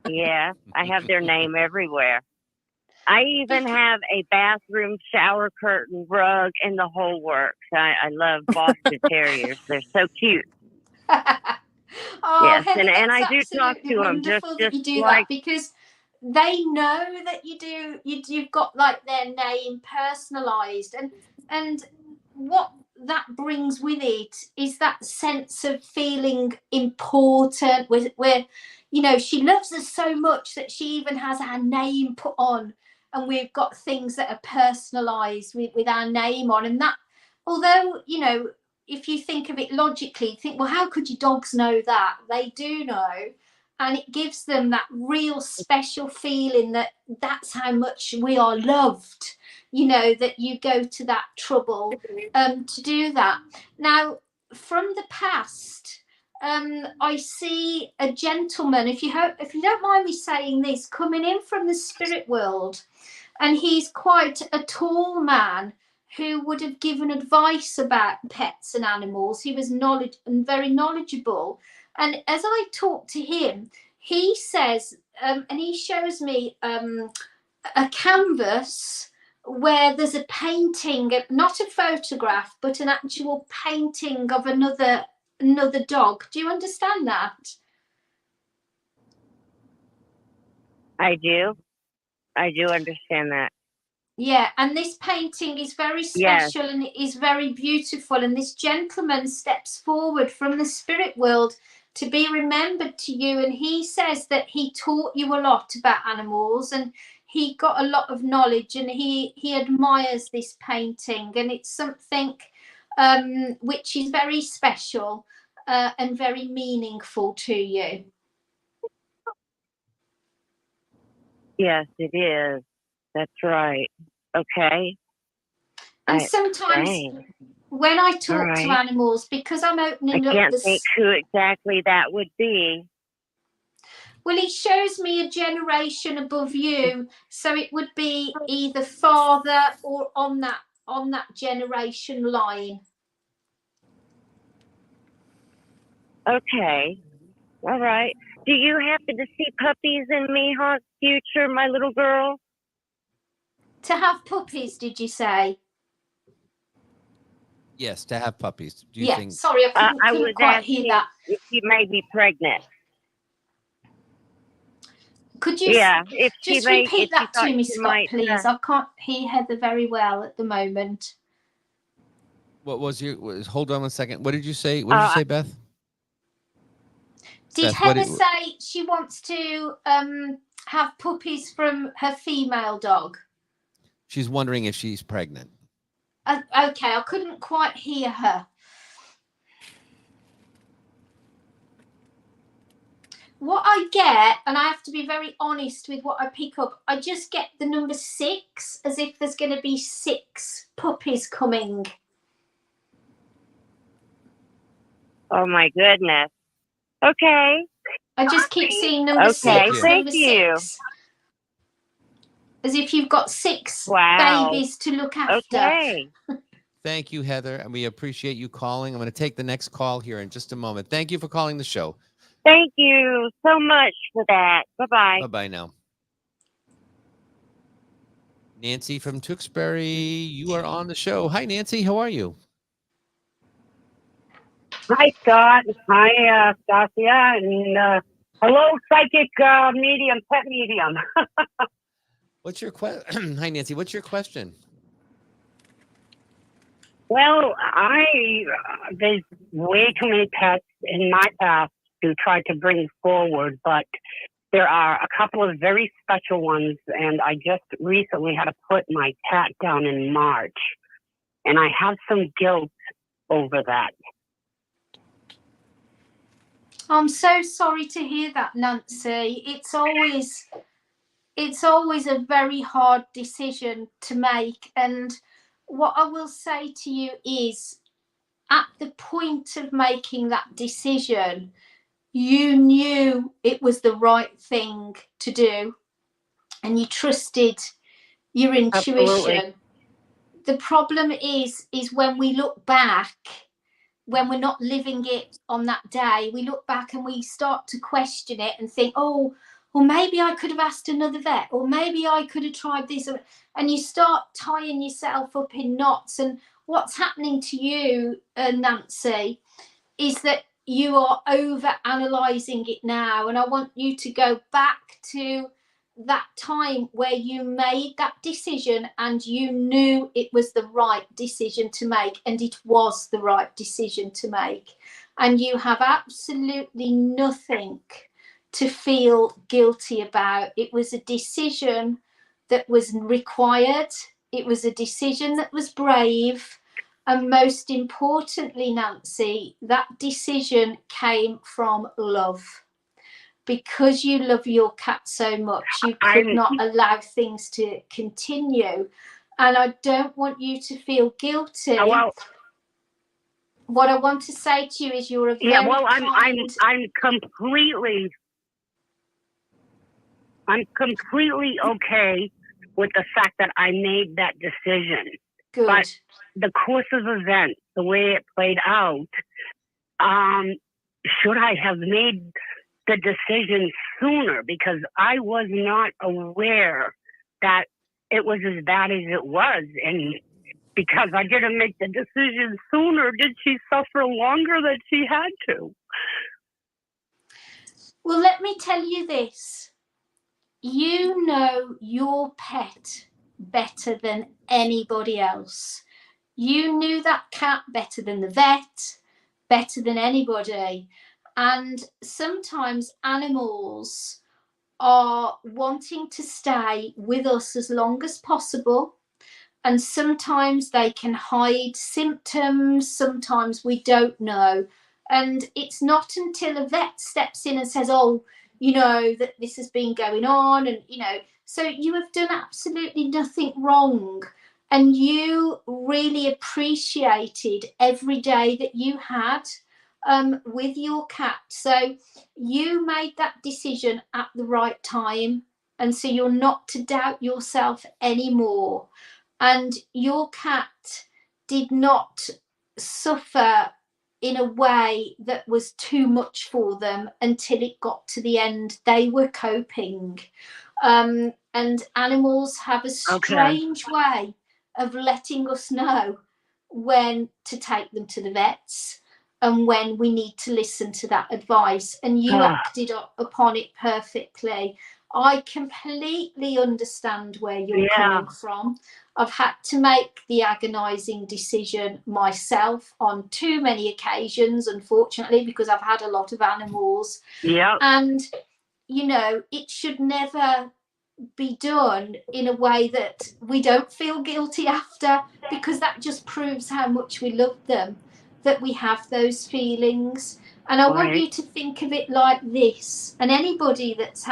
Yeah, I have their name everywhere. I even have a bathroom shower curtain rug and the whole works. I love Boston Terriers. They're so cute. Oh, Yes, Heather, and I that's do talk absolutely to them wonderful that you do like that, because they know that you do. You've got like their name personalised, and what that brings with it is that sense of feeling important. Where you know, she loves us so much that she even has our name put on, and we've got things that are personalised with our name on, and that, although, you know, if you think of it logically, you think, well, how could your dogs know that? They do know. And it gives them that real special feeling that that's how much we are loved, you know, that you go to that trouble to do that. Now, from the past, I see a gentleman, if you don't mind me saying this, coming in from the spirit world, and he's quite a tall man who would have given advice about pets and animals. He was very knowledgeable. And as I talk to him, he says, and he shows me a canvas where there's a painting, not a photograph, but an actual painting of another dog. Do you understand that? I do. I do understand that. Yeah, and this painting is very special, yes, and it is very beautiful. And this gentleman steps forward from the spirit world to be remembered to you. And he says that he taught you a lot about animals, and he got a lot of knowledge, and he admires this painting. And it's something which is very special and very meaningful to you. Yes, it is. That's right. Okay. And sometimes when I talk to animals, because I'm opening up, I can't think who exactly that would be. Well, it shows me a generation above you, so it would be either father or on that generation line. Okay. All right. Do you happen to see puppies in Mihawk's future, my little girl? To have puppies, did you say? Yes, to have puppies. Do you think? Sorry, I couldn't quite hear that. If she may be pregnant. Could you if just she repeat that to me, Scott, might, please? I can't hear Heather very well at the moment. What was hold on 1 second. What did you say? What did you say, Beth? Did Heather say she wants to have puppies from her female dog? She's wondering if she's pregnant. Okay, I couldn't quite hear her. What I get, and I have to be very honest with what I pick up, I just get the number 6, as if there's going to be 6 puppies coming. Oh my goodness. Okay. I just keep seeing number 6. Thank you. 6. As if you've got 6 babies to look after. Okay. Thank you, Heather, and we appreciate you calling. I'm going to take the next call here in just a moment. Thank you for calling the show. Thank you so much for that. Bye-bye. Bye-bye now. Nancy from Tewksbury, you are on the show. Hi, Nancy. How are you? Hi, Scott. Hi, Stasia. And hello, psychic medium, pet medium. What's your question? Hi, Nancy. What's your question? Well, there's way too many pets in my past to try to bring forward, but there are a couple of very special ones, and I just recently had to put my cat down in March, and I have some guilt over that. I'm so sorry to hear that, Nancy. It's always a very hard decision to make, and what I will say to you is, at the point of making that decision, you knew it was the right thing to do and you trusted your intuition. Absolutely. The problem is when we look back, when we're not living it on that day, we look back and we start to question it and think, oh, well, maybe I could have asked another vet, or maybe I could have tried this. And you start tying yourself up in knots. And what's happening to you, Nancy, is that you are over analysing it now. And I want you to go back to that time where you made that decision and you knew it was the right decision to make, and it was the right decision to make. And you have absolutely nothing to feel guilty about. It was a decision that was required. It was a decision that was brave. And most importantly, Nancy, that decision came from love. Because you love your cat so much, you could not allow things to continue. And I don't want you to feel guilty. Oh, well, what I want to say to you is you're a very I'm completely okay with the fact that I made that decision. Good. But the course of events, the way it played out, should I have made the decision sooner? Because I was not aware that it was as bad as it was. And because I didn't make the decision sooner, did she suffer longer than she had to? Well, let me tell you this. You know your pet better than anybody else. You knew that cat better than the vet, better than anybody. And sometimes animals are wanting to stay with us as long as possible. And sometimes they can hide symptoms. Sometimes we don't know. And it's not until a vet steps in and says, oh, you know, that this has been going on. And, you know, so you have done absolutely nothing wrong. And you really appreciated every day that you had with your cat. So you made that decision at the right time. And so you're not to doubt yourself anymore. And your cat did not suffer in a way that was too much for them until it got to the end. They were coping. And animals have a strange way of letting us know when to take them to the vets and when we need to listen to that advice. And you acted upon it perfectly. I completely understand where you're coming from. I've had to make the agonising decision myself on too many occasions, unfortunately, because I've had a lot of animals. Yeah. And, you know, it should never be done in a way that we don't feel guilty after, because that just proves how much we love them, that we have those feelings. And I want you to think of it like this. And anybody that's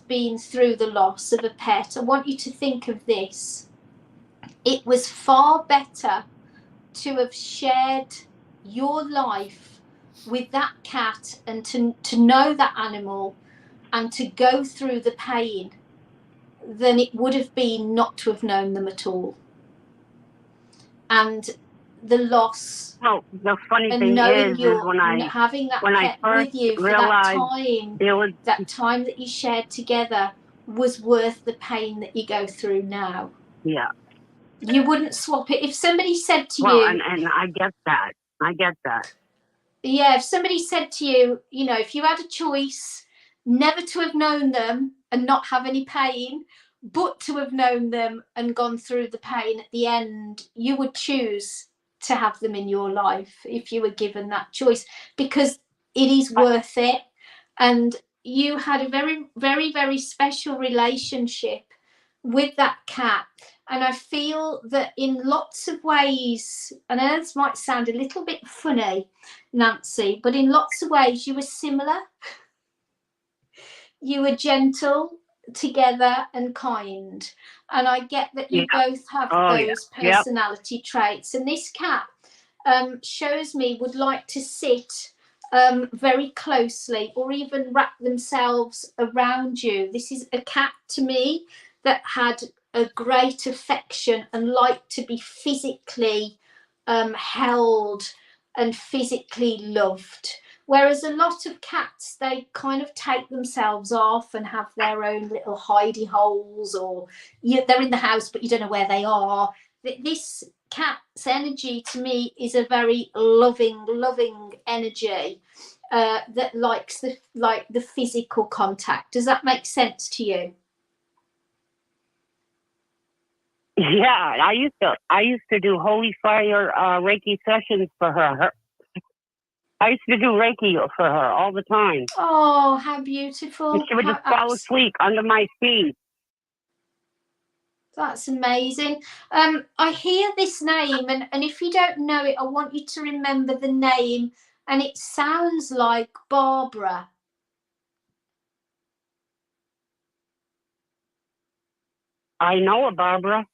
been through the loss of a pet, I want you to think of this. It was far better to have shared your life with that cat and to know that animal and to go through the pain than it would have been not to have known them at all. And the loss. Well, the funny thing is when having that when pet I first with you for realized that time that you shared together was worth the pain that you go through now. Yeah. You wouldn't swap it. If somebody said to you, and I get that. Yeah, if somebody said to you, you know, if you had a choice never to have known them and not have any pain, but to have known them and gone through the pain at the end, you would choose to have them in your life if you were given that choice, because it is worth it. And you had a very, very, very special relationship with that cat. And I feel that in lots of ways, and I know this might sound a little bit funny, Nancy, but in lots of ways you were similar. You were gentle, together and kind. And I get that you both have those personality traits. And this cat shows me would like to sit very closely or even wrap themselves around you. This is a cat to me that had a great affection and liked to be physically held and physically loved. Whereas a lot of cats, they kind of take themselves off and have their own little hidey holes, or they're in the house, but you don't know where they are. This cat's energy to me is a very loving energy that likes the physical contact. Does that make sense to you? Yeah, I used to do holy fire Reiki sessions for her. I used to do Reiki for her all the time. Oh, how beautiful. And she would just fall asleep under my feet. That's amazing. I hear this name, and if you don't know it, I want you to remember the name, and it sounds like Barbara. I know a Barbara.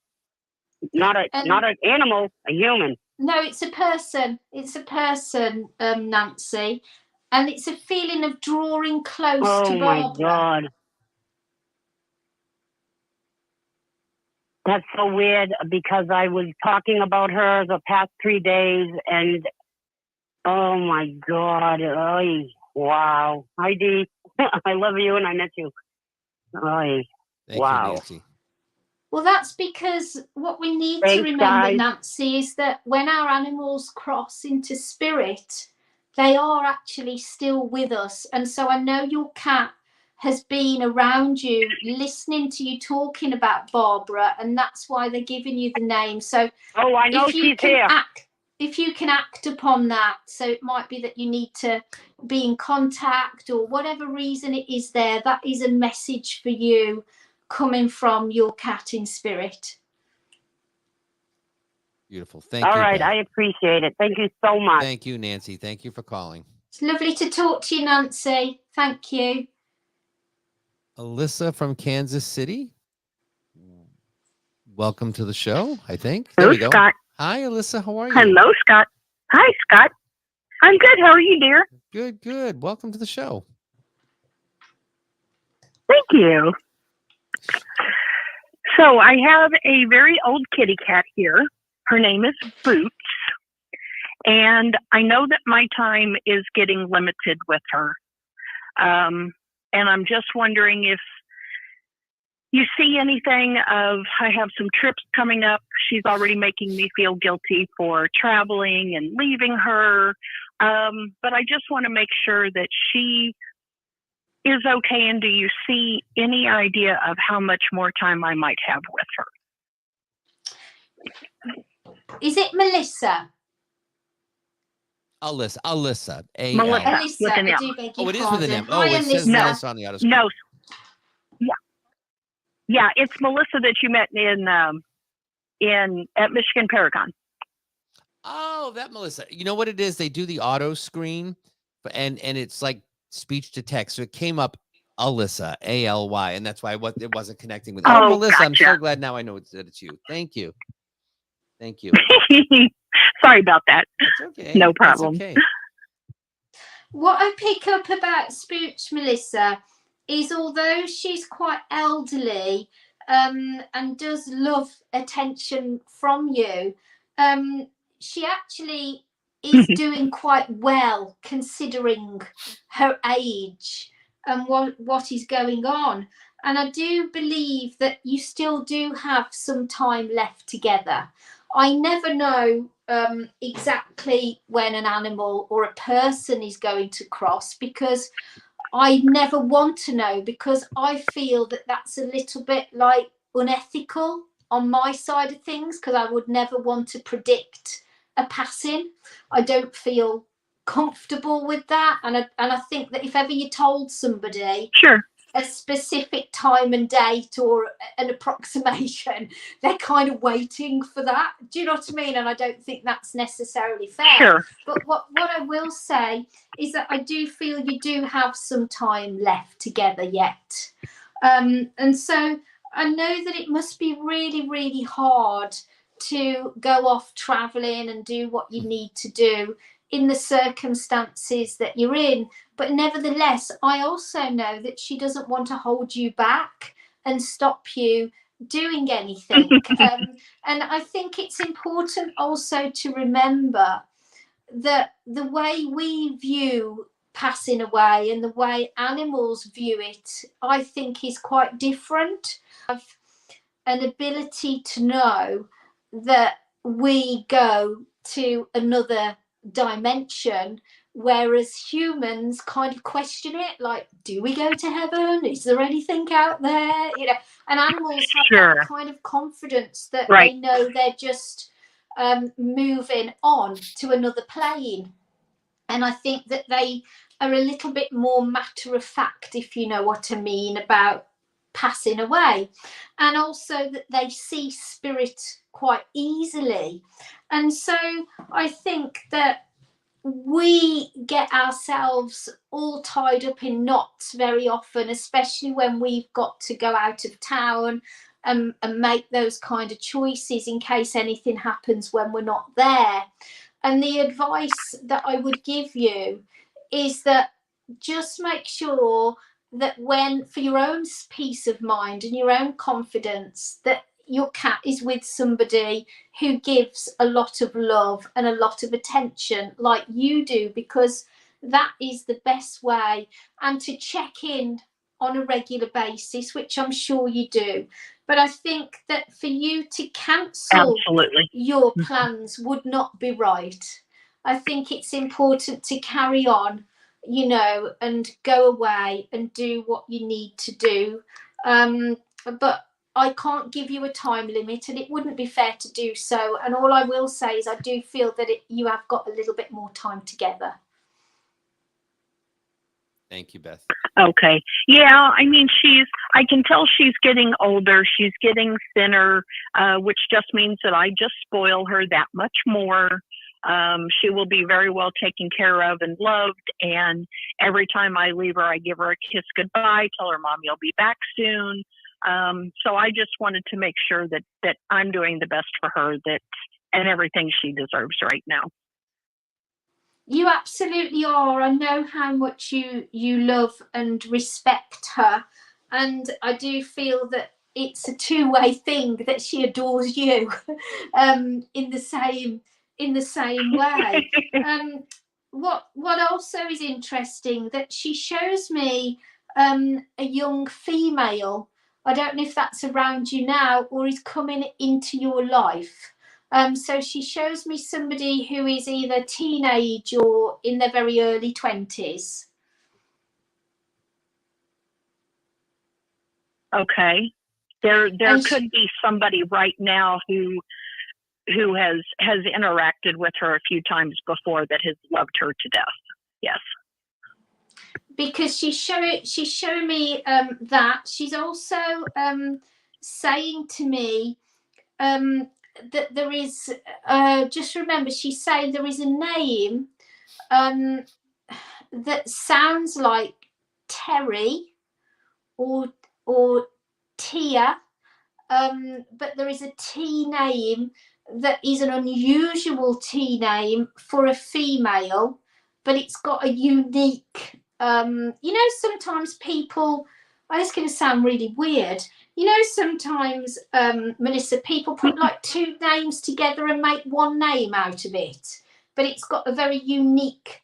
Not an animal, a human. No, it's a person. It's a person, Nancy. And it's a feeling of drawing close to Barbara. Oh, my God. That's so weird, because I was talking about her the past 3 days, and oh, my God. Oy, wow. Hi, Dee. I love you, and I miss you. Oy, Thank wow. you, Nancy. Well, that's because what we need to remember, guys, Nancy, is that when our animals cross into spirit, they are actually still with us. And so I know your cat has been around you, listening to you talking about Barbara, and that's why they're giving you the name. So I know she's here. If you can act upon that, so it might be that you need to be in contact, or whatever reason it is there, that is a message for you coming from your cat in spirit. Beautiful. Thank you. All right. Beth. I appreciate it. Thank you so much. Thank you, Nancy. Thank you for calling. It's lovely to talk to you, Nancy. Thank you. Alyssa from Kansas City. Welcome to the show, I think. Hello, there we go. Scott. Hi, Alyssa. How are you? Hello, Scott. Hi, Scott. I'm good. How are you, dear? Good, good. Welcome to the show. Thank you. So I have a very old kitty cat here. Her name is Boots. And I know that my time is getting limited with her. And I'm just wondering if you see anything of, I have some trips coming up. She's already making me feel guilty for traveling and leaving her. But I just want to make sure that she is okay. And do you see any idea of how much more time I might have with her? Is it Melissa? Alyssa. Melissa. With an M. Oh, it is with an M. Hi, it says Alyssa. Melissa on the auto screen. No. Yeah, it's Melissa that you met at Michigan Paragon. Oh, that Melissa. You know what it is? They do the auto screen, and it's like speech to text. So it came up Alyssa, A-L-Y, and that's why it wasn't connecting with. Oh, Melissa, gotcha. I'm so glad now I know that it's you. Thank you. Thank you. Sorry about that. It's okay. No problem. Okay. What I pick up about Spooch Melissa is, although she's quite elderly and does love attention from you, she actually is doing quite well considering her age and what is going on. And I do believe that you still do have some time left together. I never know exactly when an animal or a person is going to cross, because I never want to know, because I feel that that's a little bit like unethical on my side of things, because I would never want to predict a passing. I don't feel comfortable with that, and I think that if ever you told somebody a specific time and date or an approximation, they're kind of waiting for that. Do you know what I mean? And I don't think that's necessarily fair. But what I will say is that I do feel you do have some time left together yet. And so I know that it must be really, really hard to go off traveling and do what you need to do in the circumstances that you're in. But nevertheless, I also know that she doesn't want to hold you back and stop you doing anything. And I think it's important also to remember that the way we view passing away and the way animals view it, I think, is quite different. Have an ability to know that we go to another dimension, whereas humans kind of question it, like, do we go to heaven? Is there anything out there? You know, and animals have that kind of confidence that they know they're just moving on to another plane. And I think that they are a little bit more matter of fact, if you know what I mean, about passing away. And also that they see spirit quite easily. And so I think that we get ourselves all tied up in knots very often, especially when we've got to go out of town and make those kind of choices in case anything happens when we're not there. And the advice that I would give you is that just make sure that when, for your own peace of mind and your own confidence, that your cat is with somebody who gives a lot of love and a lot of attention like you do, because that is the best way. And to check in on a regular basis, which I'm sure you do. But I think that for you to cancel your plans would not be right. I think it's important to carry on, you know, and go away and do what you need to do. But I can't give you a time limit, and it wouldn't be fair to do so. And all I will say is I do feel that you have got a little bit more time together. Thank you, Beth. Okay. Yeah, I mean, I can tell she's getting older. She's getting thinner, which just means that I just spoil her that much more. She will be very well taken care of and loved. And every time I leave her, I give her a kiss goodbye, tell her, Mom, you'll be back soon. So I just wanted to make sure that I'm doing the best for her and everything she deserves right now. You absolutely are. I know how much you love and respect her, and I do feel that it's a two-way thing, that she adores you in the same way. What also is interesting, that she shows me a young female. I don't know if that's around you now or is coming into your life. So she shows me somebody who is either teenage or in their very early 20s. Okay. There could be somebody right now who has interacted with her a few times before that has loved her to death. Yes. Because she's showing me that. She's also saying to me that there is, just remember, she's saying there is a name that sounds like Terry or Tia, but there is a T name that is an unusual T name for a female, but it's got a unique, you know, sometimes people, it's going to sound really weird, you know, sometimes, Melissa, people put like two names together and make one name out of it, but it's got a very unique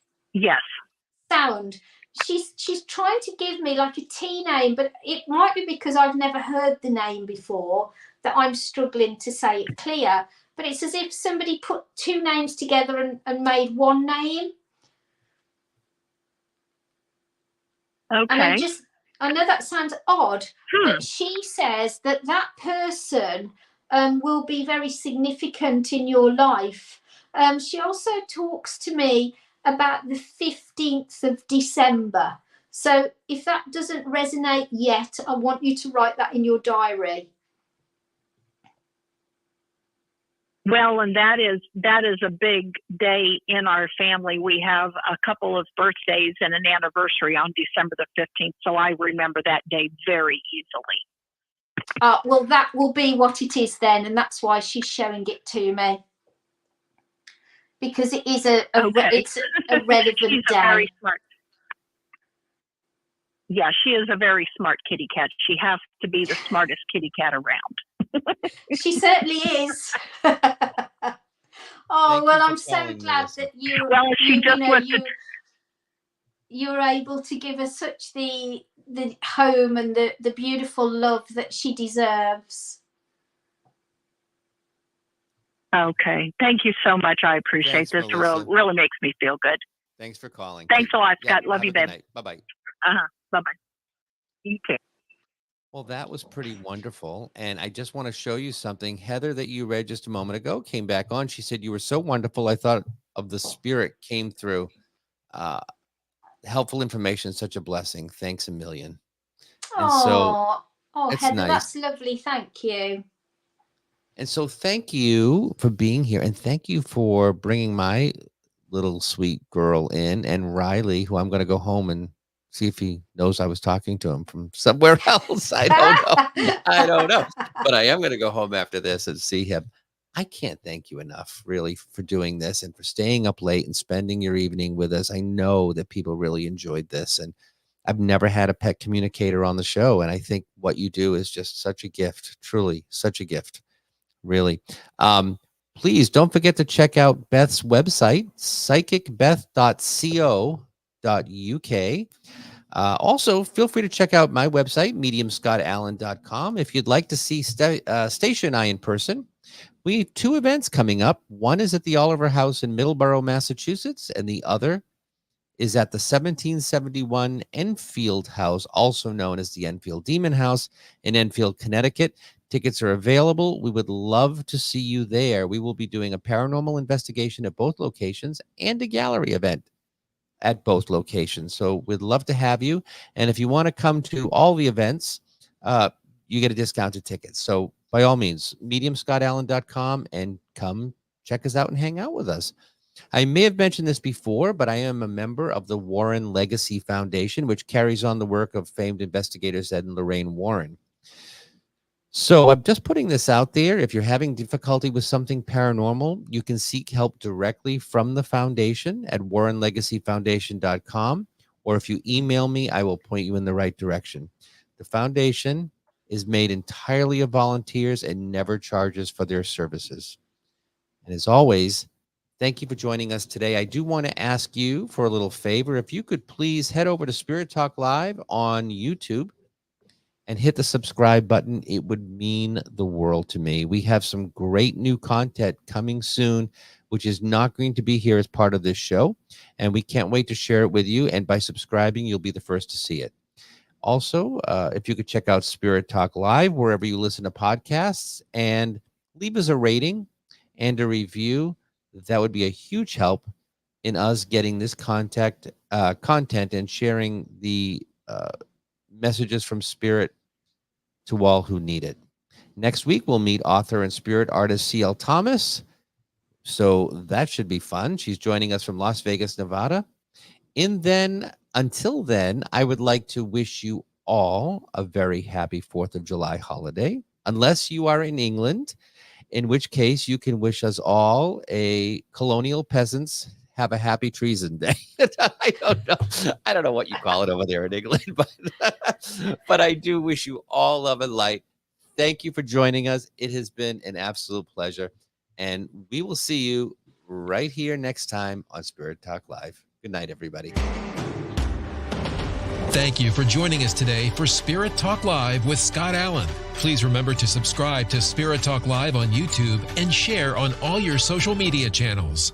sound. She's trying to give me like a T name, but it might be because I've never heard the name before that I'm struggling to say it clear. But it's as if somebody put two names together and made one name. Okay. And I know that sounds odd, but she says that person will be very significant in your life. She also talks to me about the 15th of December. So if that doesn't resonate yet, I want you to write that in your diary. Well, and that is a big day in our family. We have a couple of birthdays and an anniversary on December the 15th, so I remember that day very easily. Well, that will be what it is then, and that's why she's showing it to me, because it is it's a relevant She's day. Very smart. Yeah, she is a very smart kitty cat. She has to be the smartest kitty cat around. She certainly is. Oh, well, I'm so glad that you were able to give her such the home and the beautiful love that she deserves. Okay. Thank you so much. I appreciate this. It really makes me feel good. Thanks for calling. Thanks a lot, Scott. Love you, babe. Bye-bye. Bye-bye. You too. Well, that was pretty wonderful. And I just want to show you something. Heather, that you read just a moment ago, came back on. She said, you were so wonderful. I thought of the spirit came through. Helpful information, such a blessing. Thanks a million. And oh, Heather, nice. That's lovely. Thank you. And so thank you for being here. And thank you for bringing my little sweet girl in, and Riley, who I'm going to go home and see if he knows I was talking to him from somewhere else. I don't know. But I am going to go home after this and see him. I can't thank you enough, really, for doing this and for staying up late and spending your evening with us. I know that people really enjoyed this, and I've never had a pet communicator on the show. And I think what you do is just such a gift, truly such a gift, really. Please don't forget to check out Beth's website, psychicbeth.co.uk. Also, feel free to check out my website, mediumscottallan.com. If you'd like to see Station I in person, we have 2 events coming up. One is at the Oliver House in Middleborough, Massachusetts, and the other is at the 1771 Enfield House, also known as the Enfield Demon House in Enfield, Connecticut. Tickets are available. We would love to see you there. We will be doing a paranormal investigation at both locations and a gallery event at both locations. So we'd love to have you. And if you want to come to all the events, you get a discounted ticket. So by all means, mediumscottallan.com, and come check us out and hang out with us. I may have mentioned this before, but I am a member of the Warren Legacy Foundation, which carries on the work of famed investigators Ed and Lorraine Warren. So I'm just putting this out there. If you're having difficulty with something paranormal, you can seek help directly from the foundation at warrenlegacyfoundation.com. Or if you email me, I will point you in the right direction. The foundation is made entirely of volunteers and never charges for their services. And as always, thank you for joining us today. I do want to ask you for a little favor. If you could please head over to Spirit Talk Live on YouTube and hit the subscribe button. It would mean the world to me. We have some great new content coming soon, which is not going to be here as part of this show. And we can't wait to share it with you. And by subscribing, you'll be the first to see it. Also, if you could check out Spirit Talk Live, wherever you listen to podcasts, and leave us a rating and a review, that would be a huge help in us getting this content and sharing the messages from Spirit to all who need it. Next week, we'll meet author and spirit artist C.L. Thomas. So that should be fun. She's joining us from Las Vegas, Nevada. Until then, I would like to wish you all a very happy 4th of July holiday, unless you are in England, in which case you can wish us all a colonial peasants have a happy treason day. I don't know what you call it over there in England, but I do wish you all love and light. Thank you for joining us. It has been an absolute pleasure. And we will see you right here next time on Spirit Talk Live. Good night, everybody. Thank you for joining us today for Spirit Talk Live with Scott Allan. Please remember to subscribe to Spirit Talk Live on YouTube and share on all your social media channels.